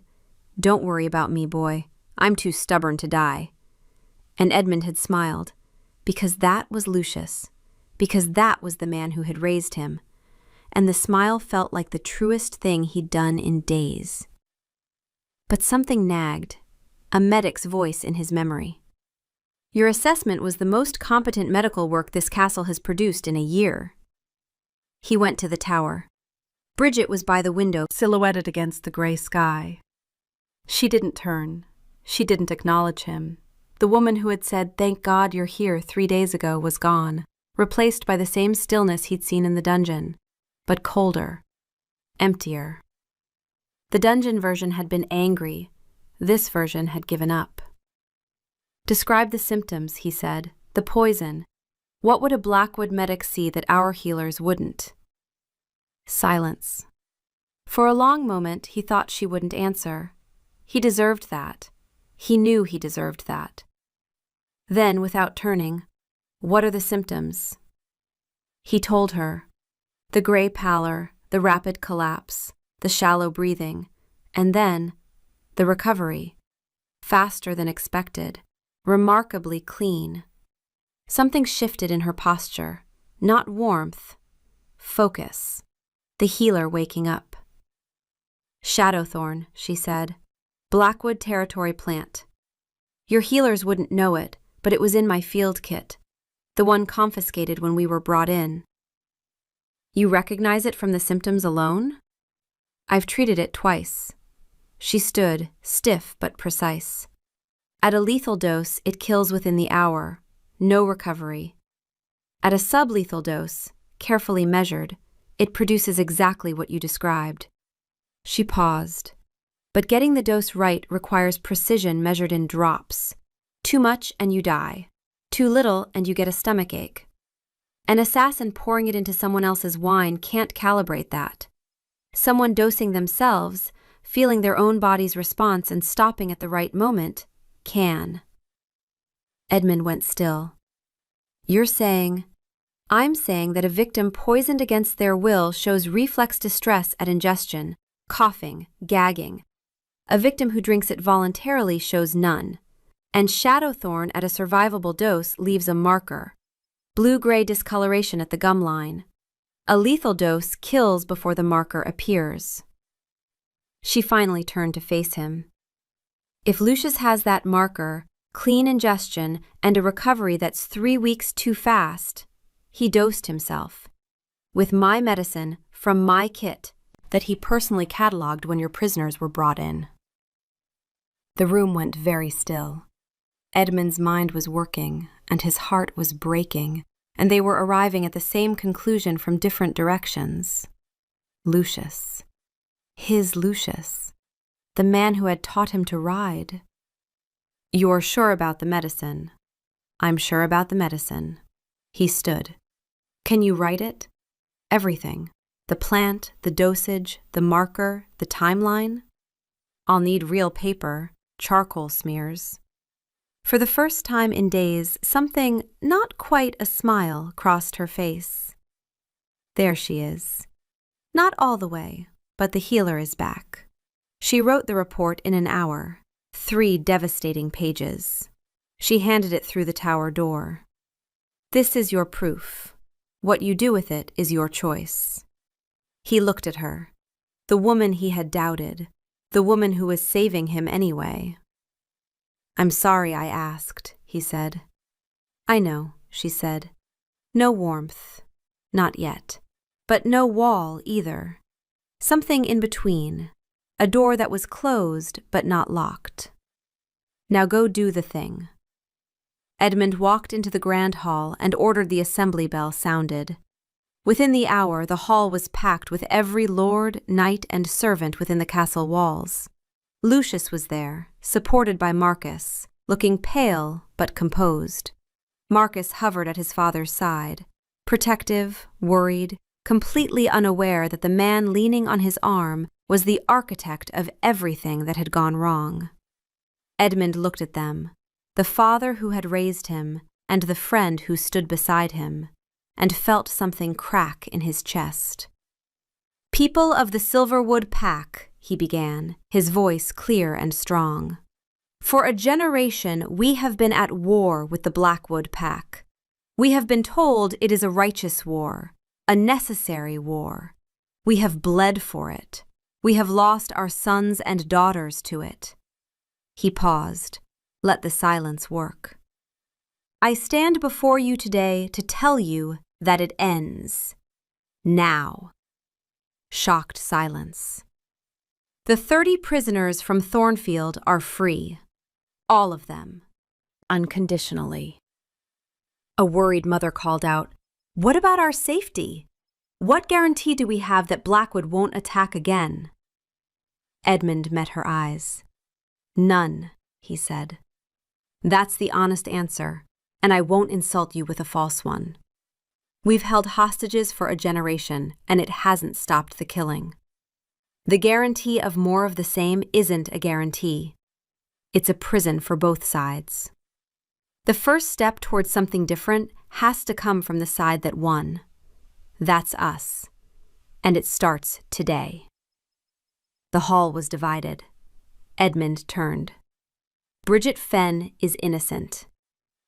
Speaker 1: "Don't worry about me, boy. I'm too stubborn to die." And Edmund had smiled, because that was Lucius, because that was the man who had raised him. And the smile felt like the truest thing he'd done in days. But something nagged, a medic's voice in his memory. "Your assessment was the most competent medical work this castle has produced in a year." He went to the tower. Bridget was by the window, silhouetted against the gray sky. She didn't turn. She didn't acknowledge him. The woman who had said, "Thank God you're here" 3 days ago was gone, replaced by the same stillness he'd seen in the dungeon, but colder, emptier. The dungeon version had been angry. This version had given up. "Describe the symptoms," he said. "The poison. What would a Blackwood medic see that our healers wouldn't?" Silence. For a long moment, he thought she wouldn't answer. He deserved that. He knew he deserved that. Then, without turning, "What are the symptoms?" He told her. The gray pallor, the rapid collapse, the shallow breathing, and then the recovery. Faster than expected, remarkably clean. Something shifted in her posture, not warmth, Focus. The healer waking up. Shadowthorn, she said. Blackwood territory plant. Your healers wouldn't know it, but it was in my field kit, the one confiscated when we were brought in. You recognize it from the symptoms alone? I've treated it twice. She stood, stiff but precise. At a lethal dose, it kills within the hour. No recovery. At a sublethal dose, carefully measured, it produces exactly what you described. She paused. But getting the dose right requires precision measured in drops. Too much and you die. Too little and you get a stomachache. An assassin pouring it into someone else's wine can't calibrate that. Someone dosing themselves, feeling their own body's response and stopping at the right moment, can. Edmund went still. You're saying... I'm saying that a victim poisoned against their will shows reflex distress at ingestion, coughing, gagging. A victim who drinks it voluntarily shows none. And Shadowthorn at a survivable dose leaves a marker. Blue-gray discoloration at the gum line. A lethal dose kills before the marker appears. She finally turned to face him. If Lucius has that marker, clean ingestion, and a recovery that's 3 weeks too fast, he dosed himself. With my medicine, from my kit, that he personally cataloged when your prisoners were brought in. The room went very still. Edmund's mind was working, and his heart was breaking, and they were arriving at the same conclusion from different directions. Lucius. His Lucius. The man who had taught him to ride. You're sure about the medicine? I'm sure about the medicine. He stood. Can you write it? Everything. The plant, the dosage, the marker, the timeline? I'll need real paper, charcoal smears. For the first time in days, something, not quite a smile, crossed her face. There she is. Not all the way, but the healer is back. She wrote the report in an hour, 3 devastating pages. She handed it through the tower door. This is your proof. What you do with it is your choice. He looked at her, the woman he had doubted, the woman who was saving him anyway. I'm sorry I asked, he said. I know, she said. No warmth. Not yet. But no wall either. Something in between. A door that was closed but not locked. Now go do the thing. Edmund walked into the grand hall and ordered the assembly bell sounded. Within the hour, the hall was packed with every lord, knight, and servant within the castle walls. Lucius was there, supported by Marcus, looking pale but composed. Marcus hovered at his father's side, protective, worried, completely unaware that the man leaning on his arm was the architect of everything that had gone wrong. Edmund looked at them, the father who had raised him and the friend who stood beside him, and felt something crack in his chest. People of the Silverwood Pack, he began, his voice clear and strong. For a generation we have been at war with the Blackwood Pack. We have been told it is a righteous war, a necessary war. We have bled for it. We have lost our sons and daughters to it. He paused. Let the silence work. I stand before you today to tell you that it ends. Now. Shocked silence. The 30 prisoners from Thornfield are free. All of them. Unconditionally. A worried mother called out, What about our safety? What guarantee do we have that Blackwood won't attack again? Edmund met her eyes. None, he said. That's the honest answer, and I won't insult you with a false one. We've held hostages for a generation, and it hasn't stopped the killing. The guarantee of more of the same isn't a guarantee. It's a prison for both sides. The first step towards something different has to come from the side that won. That's us. And it starts today. The hall was divided. Edmund turned. Bridget Fenn is innocent.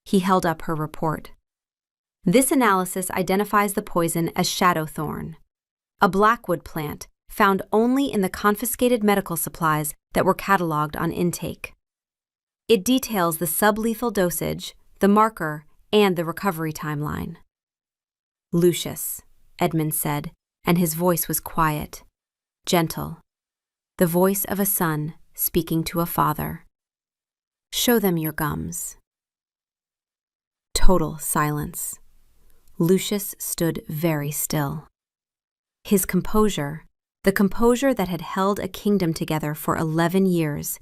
Speaker 1: He held up her report. This analysis identifies the poison as shadowthorn, a blackwood plant found only in the confiscated medical supplies that were cataloged on intake. It details the sublethal dosage, the marker, and the recovery timeline. Lucius, Edmund said, and his voice was quiet, gentle, the voice of a son speaking to a father. Show them your gums. Total silence. Lucius stood very still. His composure, the composure that had held a kingdom together for 11 years,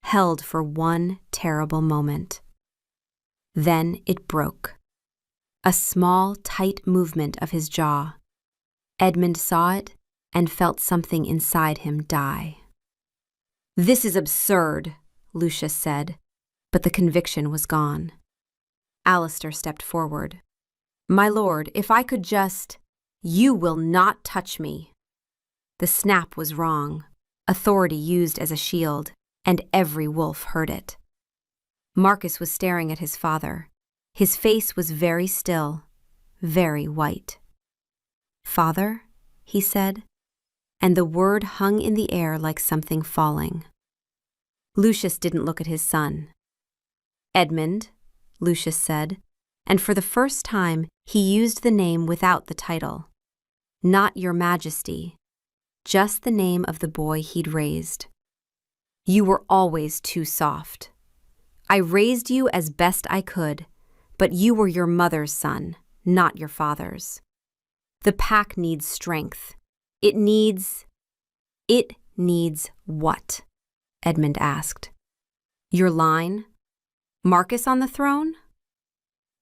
Speaker 1: held for one terrible moment. Then it broke. A small, tight movement of his jaw. Edmund saw it and felt something inside him die. "This is absurd," Lucius said, but the conviction was gone. Alistair stepped forward. "My lord, if I could just—" "You will not touch me." The snap was wrong, authority used as a shield, and every wolf heard it. Marcus was staring at his father. His face was very still, very white. "Father?" he said, and the word hung in the air like something falling. Lucius didn't look at his son. "Edmund," Lucius said, and for the first time he used the name without the title. "Not your majesty, just the name of the boy he'd raised. You were always too soft. I raised you as best I could, but you were your mother's son, not your father's. The pack needs strength. It needs what?" Edmund asked. "Your line? Marcus on the throne?"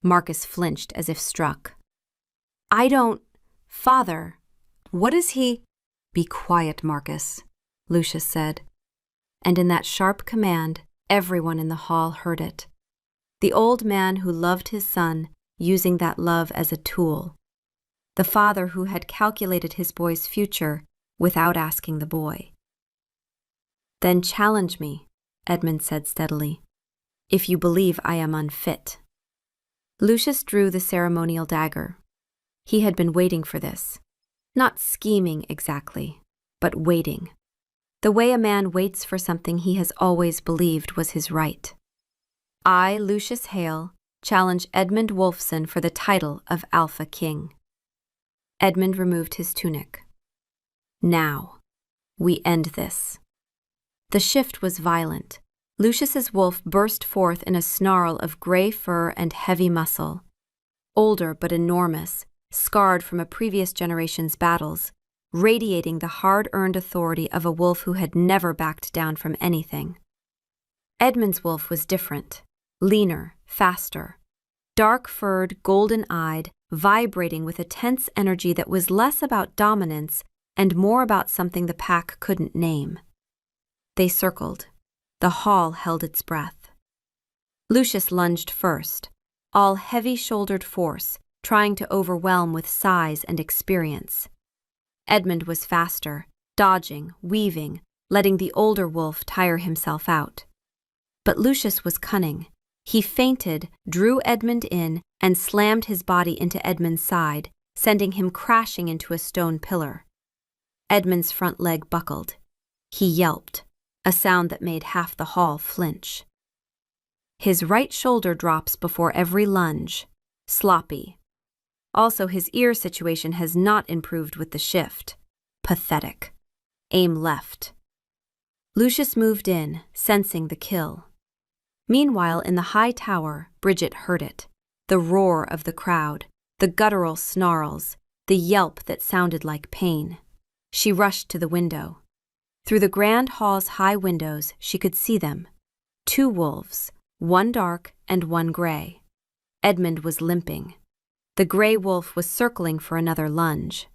Speaker 1: Marcus flinched as if struck. Father, what is he?" "Be quiet, Marcus," Lucius said. And in that sharp command, everyone in the hall heard it. The old man who loved his son, using that love as a tool. The father who had calculated his boy's future without asking the boy. "Then challenge me," Edmund said steadily, "if you believe I am unfit." Lucius drew the ceremonial dagger. He had been waiting for this. Not scheming exactly, but waiting. The way a man waits for something he has always believed was his right. "I, Lucius Hale, challenge Edmund Wolfson for the title of Alpha King." Edmund removed his tunic. "Now, we end this." The shift was violent. Lucius's wolf burst forth in a snarl of gray fur and heavy muscle. Older but enormous, scarred from a previous generation's battles, radiating the hard-earned authority of a wolf who had never backed down from anything. Edmund's wolf was different, leaner, faster, dark-furred, golden-eyed, vibrating with a tense energy that was less about dominance and more about something the pack couldn't name. They circled. The hall held its breath. Lucius lunged first, all heavy-shouldered force, trying to overwhelm with size and experience. Edmund was faster, dodging, weaving, letting the older wolf tire himself out. But Lucius was cunning. He feinted, drew Edmund in, and slammed his body into Edmund's side, sending him crashing into a stone pillar. Edmund's front leg buckled. He yelped, a sound that made half the hall flinch. His right shoulder drops before every lunge, sloppy. Also, his ear situation has not improved with the shift. Pathetic. Aim left. Lucius moved in, sensing the kill. Meanwhile, in the high tower, Bridget heard it. The roar of the crowd, the guttural snarls, the yelp that sounded like pain. She rushed to the window. Through the grand hall's high windows, she could see them. 2 wolves, one dark and one gray. Edmund was limping. The gray wolf was circling for another lunge.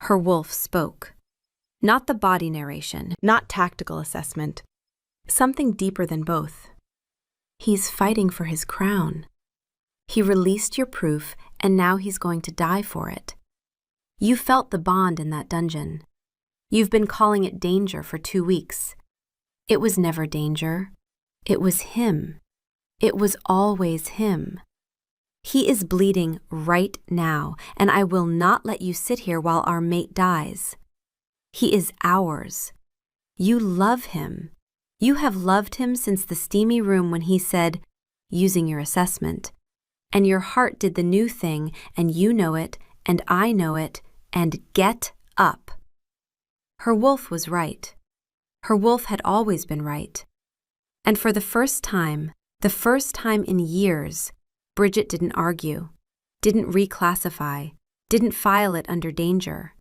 Speaker 1: Her wolf spoke. Not the body narration, not tactical assessment. Something deeper than both. "He's fighting for his crown. He released your proof, and now he's going to die for it. You felt the bond in that dungeon. You've been calling it danger for 2 weeks. It was never danger. It was him. It was always him. He is bleeding right now, and I will not let you sit here while our mate dies. He is ours. You love him. You have loved him since the steamy room when he said, using your assessment, and your heart did the new thing, and you know it, and I know it, and get up. Her wolf was right. Her wolf had always been right. And for the first time in years, Bridget didn't argue, didn't reclassify, didn't file it under danger.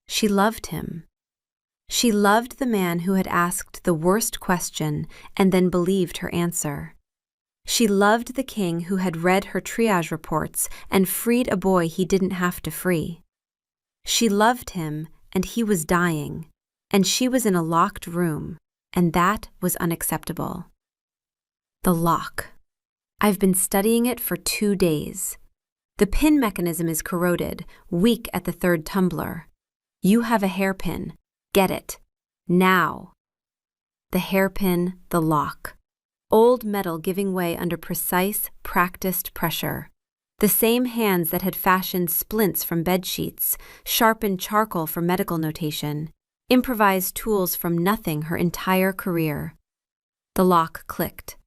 Speaker 1: She loved him. She loved the man who had asked the worst question and then believed her answer. She loved the king who had read her triage reports and freed a boy he didn't have to free. She loved him, and he was dying, and she was in a locked room, and that was unacceptable. The lock. I've been studying it for 2 days. The pin mechanism is corroded, weak at the third tumbler. You have a hairpin. Get it. Now. The hairpin, the lock. Old metal giving way under precise, practiced pressure. The same hands that had fashioned splints from bedsheets, sharpened charcoal for medical notation, improvised tools from nothing her entire career. The lock clicked.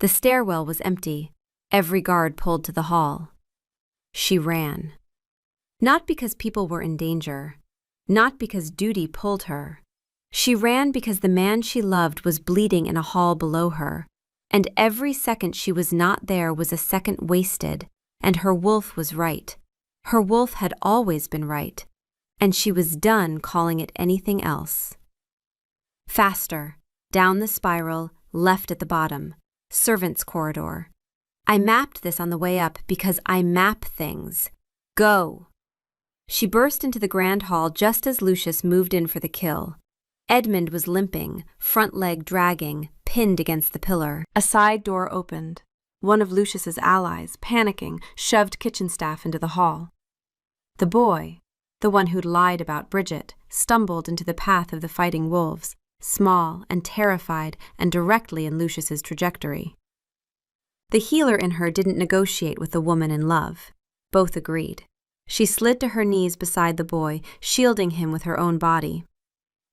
Speaker 1: The stairwell was empty, every guard pulled to the hall. She ran. Not because people were in danger, not because duty pulled her. She ran because the man she loved was bleeding in a hall below her, and every second she was not there was a second wasted, and her wolf was right. Her wolf had always been right, and she was done calling it anything else. Faster, down the spiral, left at the bottom. Servants' corridor. I mapped this on the way up because I map things. Go! She burst into the grand hall just as Lucius moved in for the kill. Edmund was limping, front leg dragging, pinned against the pillar.
Speaker 2: A side door opened. One of Lucius's allies, panicking, shoved kitchen staff into the hall. The boy, the one who'd lied about Bridget, stumbled into the path of the fighting wolves, small and terrified and directly in Lucius's trajectory. The healer in her didn't negotiate with the woman in love. Both agreed. She slid to her knees beside the boy, shielding him with her own body.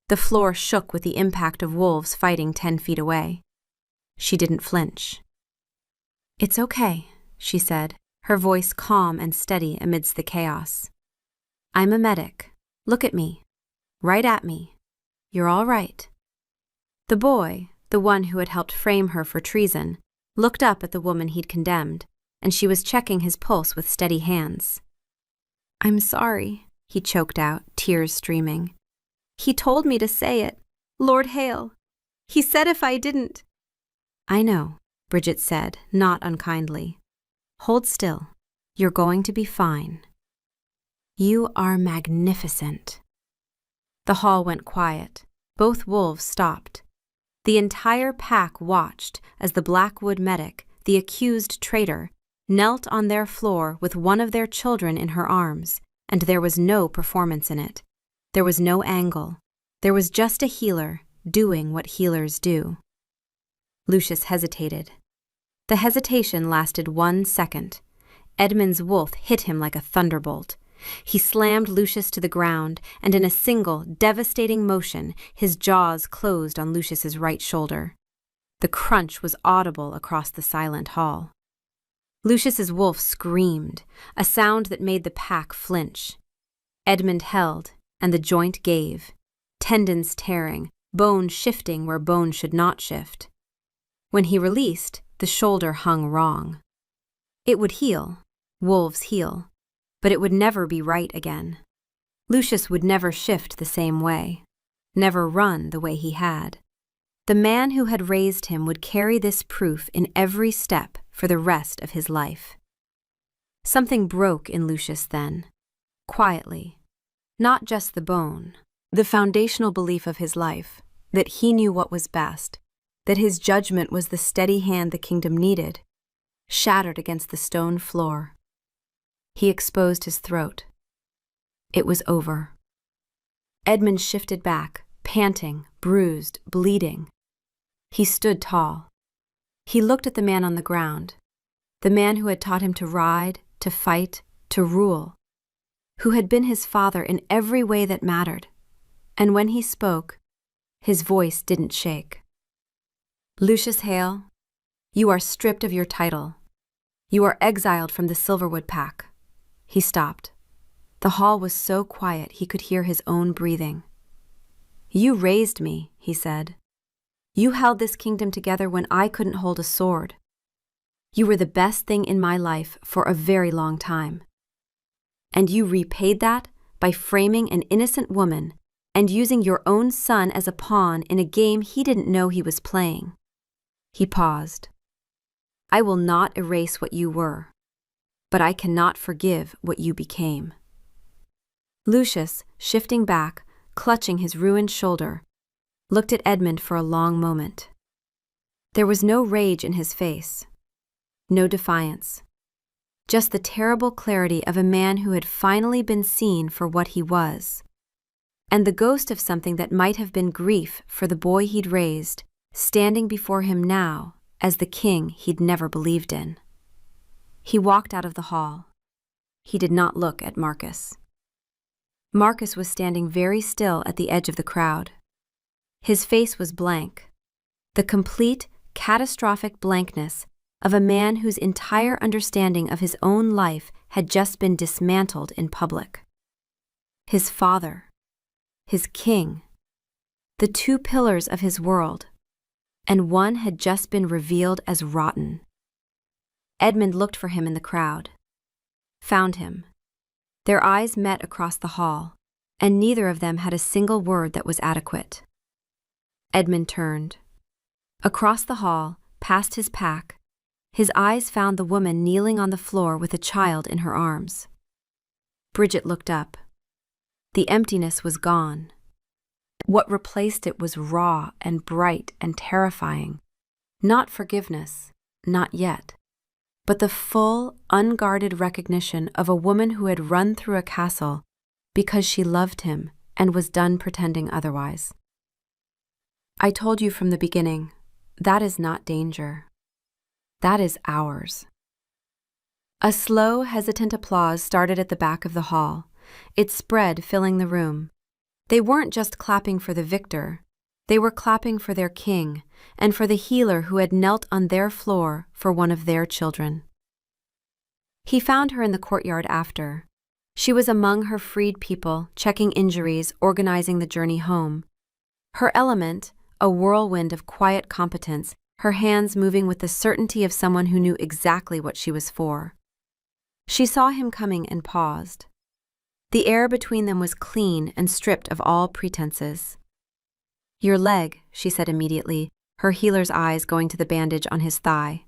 Speaker 2: The floor shook with the impact of wolves fighting 10 feet away. She didn't flinch. "It's okay," she said, her voice calm and steady amidst the chaos. "I'm a medic. Look at me. Right at me. You're all right." The boy, the one who had helped frame her for treason, looked up at the woman he'd condemned, and she was checking his pulse with steady hands. "I'm sorry," he choked out, tears streaming. "He told me to say it. Lord Hale. He said if I didn't." "I know," Bridget said, not unkindly. "Hold still. You're going to be fine." "You are magnificent." The hall went quiet. Both wolves stopped. The entire pack watched as the Blackwood medic, the accused traitor, knelt on their floor with one of their children in her arms, and there was no performance in it. There was no angle. There was just a healer doing what healers do. Lucius hesitated. The hesitation lasted 1 second. Edmund's wolf hit him like a thunderbolt. He slammed Lucius to the ground, and in a single, devastating motion, his jaws closed on Lucius's right shoulder. The crunch was audible across the silent hall. Lucius's wolf screamed, a sound that made the pack flinch. Edmund held, and the joint gave, tendons tearing, bone shifting where bone should not shift. When he released, the shoulder hung wrong. It would heal. Wolves heal. But it would never be right again. Lucius would never shift the same way, never run the way he had. The man who had raised him would carry this proof in every step for the rest of his life. Something broke in Lucius then, quietly. Not just the bone, the foundational belief of his life, that he knew what was best, that his judgment was the steady hand the kingdom needed, shattered against the stone floor. He exposed his throat. It was over. Edmund shifted back, panting, bruised, bleeding. He stood tall. He looked at the man on the ground. The man who had taught him to ride, to fight, to rule, who had been his father in every way that mattered, and when he spoke, his voice didn't shake. Lucius Hale, you are stripped of your title. You are exiled from the Silverwood Pack. He stopped. The hall was so quiet he could hear his own breathing. You raised me, he said. You held this kingdom together when I couldn't hold a sword. You were the best thing in my life for a very long time. And you repaid that by framing an innocent woman and using your own son as a pawn in a game he didn't know he was playing. He paused. I will not erase what you were, but I cannot forgive what you became. Lucius, shifting back, clutching his ruined shoulder, looked at Edmund for a long moment. There was no rage in his face, no defiance, just the terrible clarity of a man who had finally been seen for what he was, and the ghost of something that might have been grief for the boy he'd raised, standing before him now as the king he'd never believed in. He walked out of the hall. He did not look at Marcus. Marcus was standing very still at the edge of the crowd. His face was blank, the complete, catastrophic blankness of a man whose entire understanding of his own life had just been dismantled in public. His father, his king, the two pillars of his world, and one had just been revealed as rotten. Edmund looked for him in the crowd, found him. Their eyes met across the hall, and neither of them had a single word that was adequate. Edmund turned. Across the hall, past his pack, his eyes found the woman kneeling on the floor with a child in her arms. Bridget looked up. The emptiness was gone. What replaced it was raw and bright and terrifying. Not forgiveness, not yet, but the full, unguarded recognition of a woman who had run through a castle because she loved him and was done pretending otherwise. I told you from the beginning, that is not danger. That is ours. A slow, hesitant applause started at the back of the hall. It spread, filling the room. They weren't just clapping for the victor. They were clapping for their king and for the healer who had knelt on their floor for one of their children. He found her in the courtyard after. She was among her freed people, checking injuries, organizing the journey home. Her element, a whirlwind of quiet competence, her hands moving with the certainty of someone who knew exactly what she was for. She saw him coming and paused. The air between them was clean and stripped of all pretenses. Your leg, she said immediately, her healer's eyes going to the bandage on his thigh.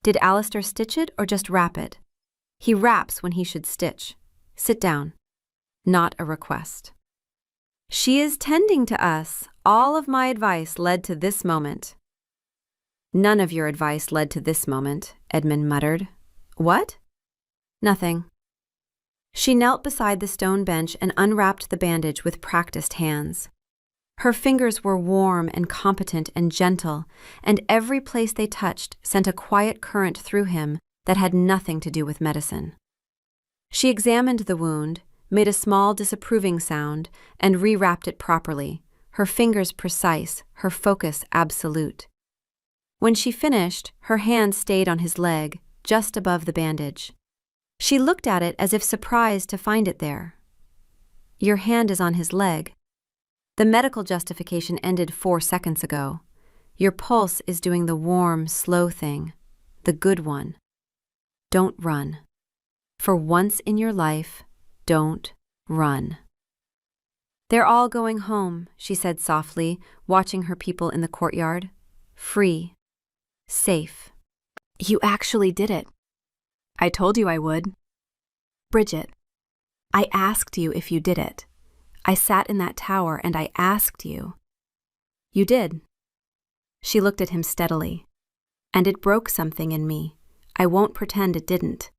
Speaker 2: Did Alistair stitch it or just wrap it? He wraps when he should stitch. Sit down. Not a request. She is tending to us. All of my advice led to this moment. None of your advice led to this moment, Edmund muttered. What? Nothing. She knelt beside the stone bench and unwrapped the bandage with practiced hands. Her fingers were warm and competent and gentle, and every place they touched sent a quiet current through him that had nothing to do with medicine. She examined the wound, made a small disapproving sound, and rewrapped it properly, her fingers precise, her focus absolute. When she finished, her hand stayed on his leg, just above the bandage. She looked at it as if surprised to find it there. Your hand is on his leg. The medical justification ended 4 seconds ago. Your pulse is doing the warm, slow thing, the good one. Don't run. For once in your life, don't run. They're all going home, she said softly, watching her people in the courtyard. Free. Safe. You actually did it. I told you I would. Bridget, I asked you if you did it. I sat in that tower and I asked you. You did. She looked at him steadily. And it broke something in me. I won't pretend it didn't.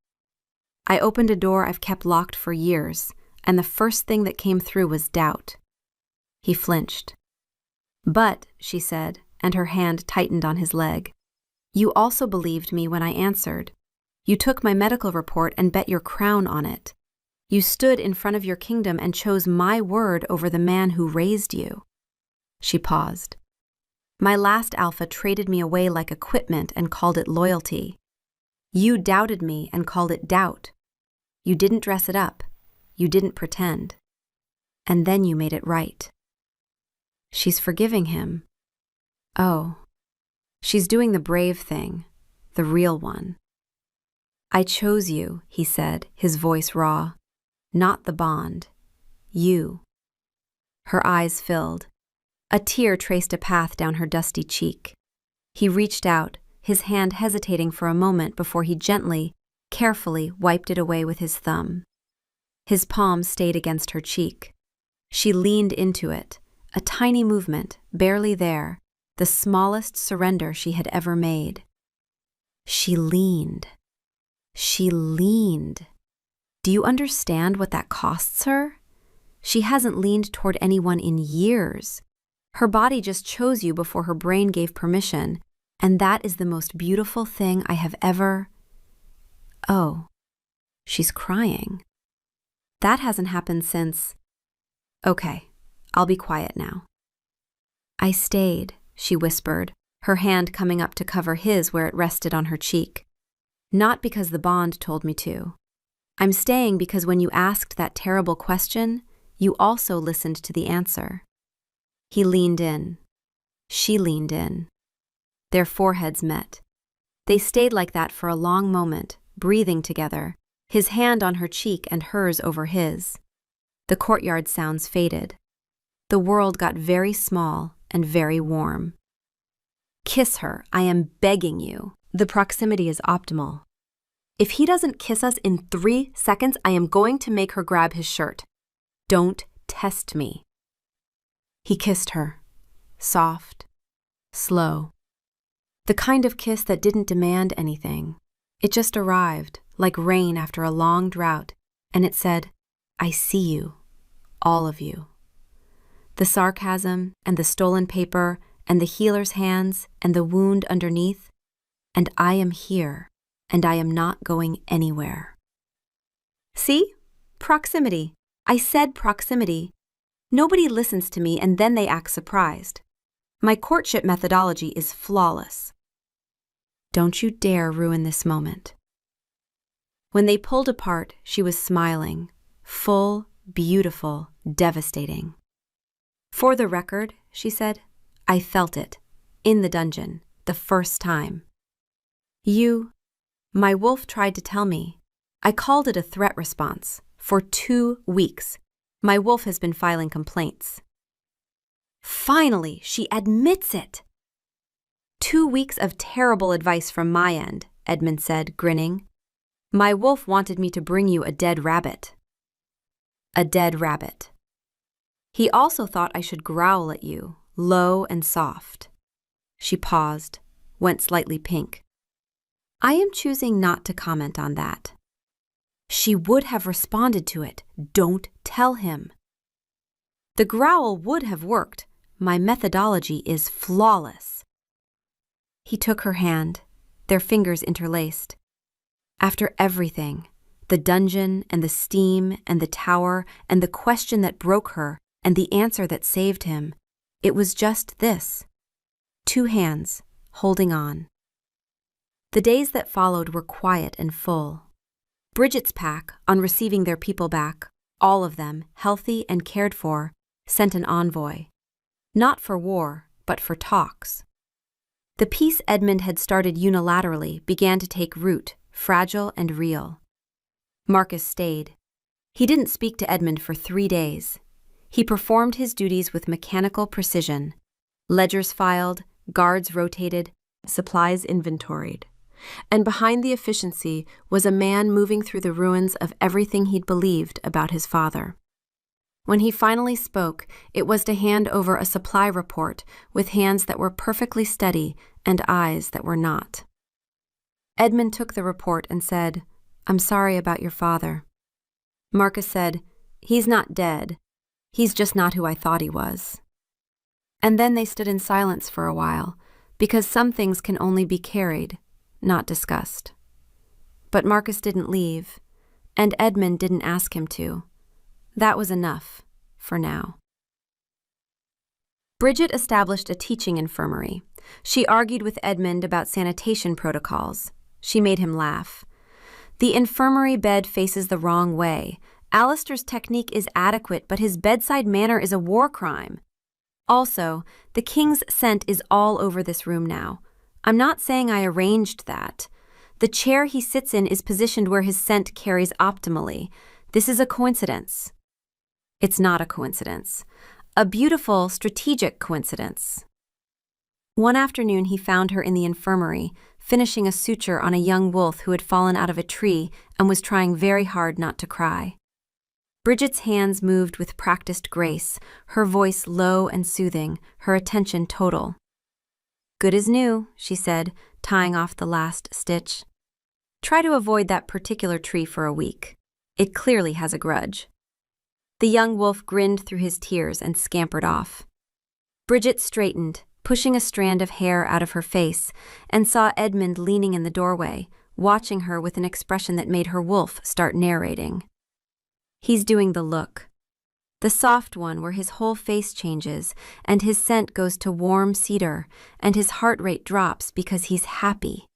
Speaker 2: I opened a door I've kept locked for years, and the first thing that came through was doubt. He flinched. But, she said, and her hand tightened on his leg, You also believed me when I answered. You took my medical report and bet your crown on it. You stood in front of your kingdom and chose my word over the man who raised you." She paused. "My last alpha traded me away like equipment and called it loyalty. You doubted me and called it doubt. You didn't dress it up. You didn't pretend. And then you made it right." She's forgiving him. Oh, she's doing the brave thing, the real one. "I chose you," he said, his voice raw. "Not the bond. You." Her eyes filled. A tear traced a path down her dusty cheek. He reached out, his hand hesitating for a moment before he gently, carefully wiped it away with his thumb. His palm stayed against her cheek. She leaned into it, a tiny movement, barely there, the smallest surrender she had ever made. She leaned. She leaned. Do you understand what that costs her? She hasn't leaned toward anyone in years. Her body just chose you before her brain gave permission, and that is the most beautiful thing I have ever... Oh, she's crying. That hasn't happened since... Okay, I'll be quiet now. "I stayed," she whispered, her hand coming up to cover his where it rested on her cheek. "Not because the bond told me to. I'm staying because when you asked that terrible question, you also listened to the answer." He leaned in. She leaned in. Their foreheads met. They stayed like that for a long moment, breathing together, his hand on her cheek and hers over his. The courtyard sounds faded. The world got very small and very warm. "Kiss her, I am begging you. The proximity is optimal. If he doesn't kiss us in 3 seconds, I am going to make her grab his shirt. Don't test me." He kissed her, soft, slow. The kind of kiss that didn't demand anything. It just arrived, like rain after a long drought, and it said, "I see you, all of you." The sarcasm and the stolen paper and the healer's hands and the wound underneath, and I am here, and I am not going anywhere. See? Proximity. I said proximity. Nobody listens to me and then they act surprised. My courtship methodology is flawless. Don't you dare ruin this moment. When they pulled apart, she was smiling, full, beautiful, devastating. "For the record," she said, "I felt it, in the dungeon, the first time. My wolf tried to tell me. I called it a threat response. For 2 weeks. My wolf has been filing complaints." Finally, she admits it. 2 weeks of terrible advice from my end, Edmund said, grinning. My wolf wanted me to bring you a dead rabbit. A dead rabbit. He also thought I should growl at you, low and soft. She paused, went slightly pink. I am choosing not to comment on that. She would have responded to it. Don't tell him. The growl would have worked. My methodology is flawless. He took her hand, their fingers interlaced. After everything, the dungeon and the steam and the tower and the question that broke her and the answer that saved him, it was just this. 2 hands, holding on. The days that followed were quiet and full. Bridget's pack, on receiving their people back, all of them, healthy and cared for, sent an envoy. Not for war, but for talks. The peace Edmund had started unilaterally began to take root, fragile and real. Marcus stayed. He didn't speak to Edmund for 3 days. He performed his duties with mechanical precision. Ledgers filed, guards rotated, supplies inventoried. And behind the efficiency was a man moving through the ruins of everything he'd believed about his father. When he finally spoke, it was to hand over a supply report with hands that were perfectly steady and eyes that were not. Edmund took the report and said, I'm sorry about your father. Marcus said, he's not dead. He's just not who I thought he was. And then they stood in silence for a while, because some things can only be carried, not discussed. But Marcus didn't leave, and Edmund didn't ask him to. That was enough, for now. Bridget established a teaching infirmary. She argued with Edmund about sanitation protocols. She made him laugh. The infirmary bed faces the wrong way. Alistair's technique is adequate, but his bedside manner is a war crime. Also, the king's scent is all over this room now. I'm not saying I arranged that. The chair he sits in is positioned where his scent carries optimally. This is a coincidence. It's not a coincidence. A beautiful, strategic coincidence. One afternoon he found her in the infirmary, finishing a suture on a young wolf who had fallen out of a tree and was trying very hard not to cry. Bridget's hands moved with practiced grace, her voice low and soothing, her attention total. "Good as new," she said, tying off the last stitch. "Try to avoid that particular tree for a week. It clearly has a grudge." The young wolf grinned through his tears and scampered off. Bridget straightened, pushing a strand of hair out of her face, and saw Edmund leaning in the doorway, watching her with an expression that made her wolf start narrating. He's doing the look. The soft one where his whole face changes, and his scent goes to warm cedar, and his heart rate drops because he's happy.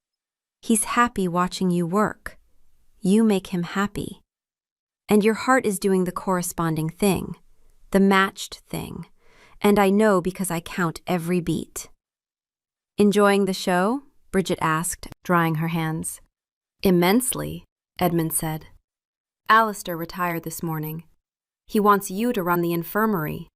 Speaker 2: He's happy watching you work. You make him happy. And your heart is doing the corresponding thing, the matched thing, and I know because I count every beat. "Enjoying the show?" Bridget asked, drying her hands. "Immensely," Edmund said. "Alistair retired this morning. He wants you to run the infirmary.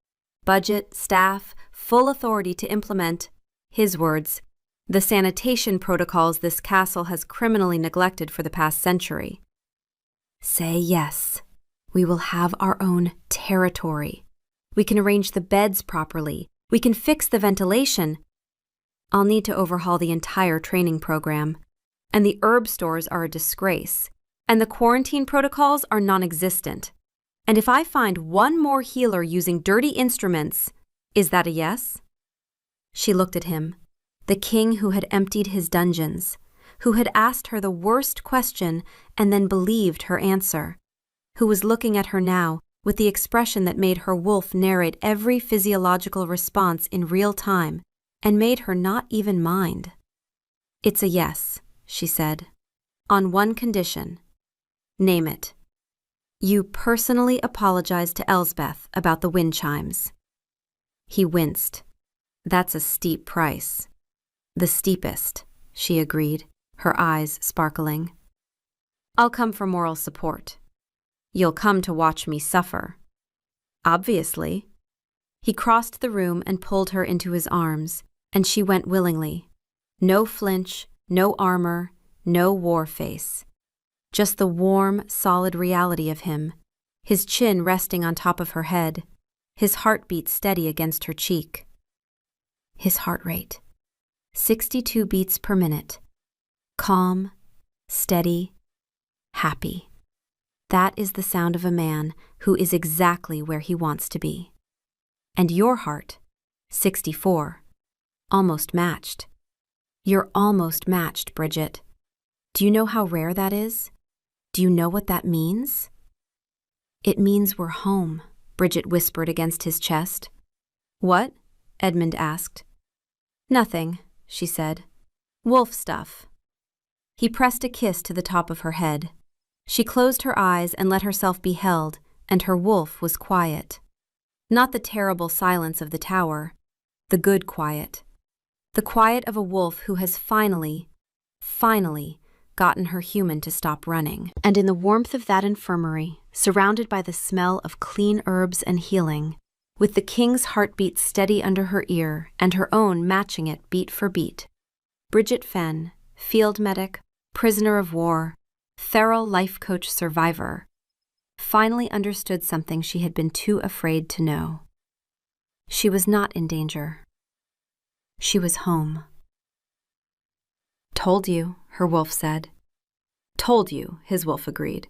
Speaker 2: Budget, staff, full authority to implement," his words, "the sanitation protocols this castle has criminally neglected for the past century." "Say yes. We will have our own territory. We can arrange the beds properly. We can fix the ventilation. I'll need to overhaul the entire training program. And the herb stores are a disgrace. And the quarantine protocols are non-existent. And if I find one more healer using dirty instruments, is that a yes?" She looked at him, the king who had emptied his dungeons, who had asked her the worst question and then believed her answer, who was looking at her now with the expression that made her wolf narrate every physiological response in real time and made her not even mind. "It's a yes," she said, "on one condition. Name it. You personally apologize to Elsbeth about the wind chimes." He winced. "That's a steep price." "The steepest," she agreed, her eyes sparkling. "I'll come for moral support. You'll come to watch me suffer." "Obviously." He crossed the room and pulled her into his arms, and she went willingly. No flinch, no armor, no war face. Just the warm, solid reality of him, his chin resting on top of her head, his heartbeat steady against her cheek. His heart rate, 62 beats per minute. Calm, steady, happy. That is the sound of a man who is exactly where he wants to be. And your heart, 64, almost matched. You're almost matched, Bridget. Do you know how rare that is? Do you know what that means? "It means we're home," Bridget whispered against his chest. "What?" Edmund asked. "Nothing," she said. "Wolf stuff." He pressed a kiss to the top of her head. She closed her eyes and let herself be held, and her wolf was quiet. Not the terrible silence of the tower, the good quiet. The quiet of a wolf who has finally gotten her human to stop running. And in the warmth of that infirmary, surrounded by the smell of clean herbs and healing, with the king's heartbeat steady under her ear and her own matching it beat for beat, Bridget Fenn, field medic, prisoner of war, feral life coach survivor, finally understood something she had been too afraid to know. She was not in danger. She was home. "Told you," her wolf said. "Told you," his wolf agreed.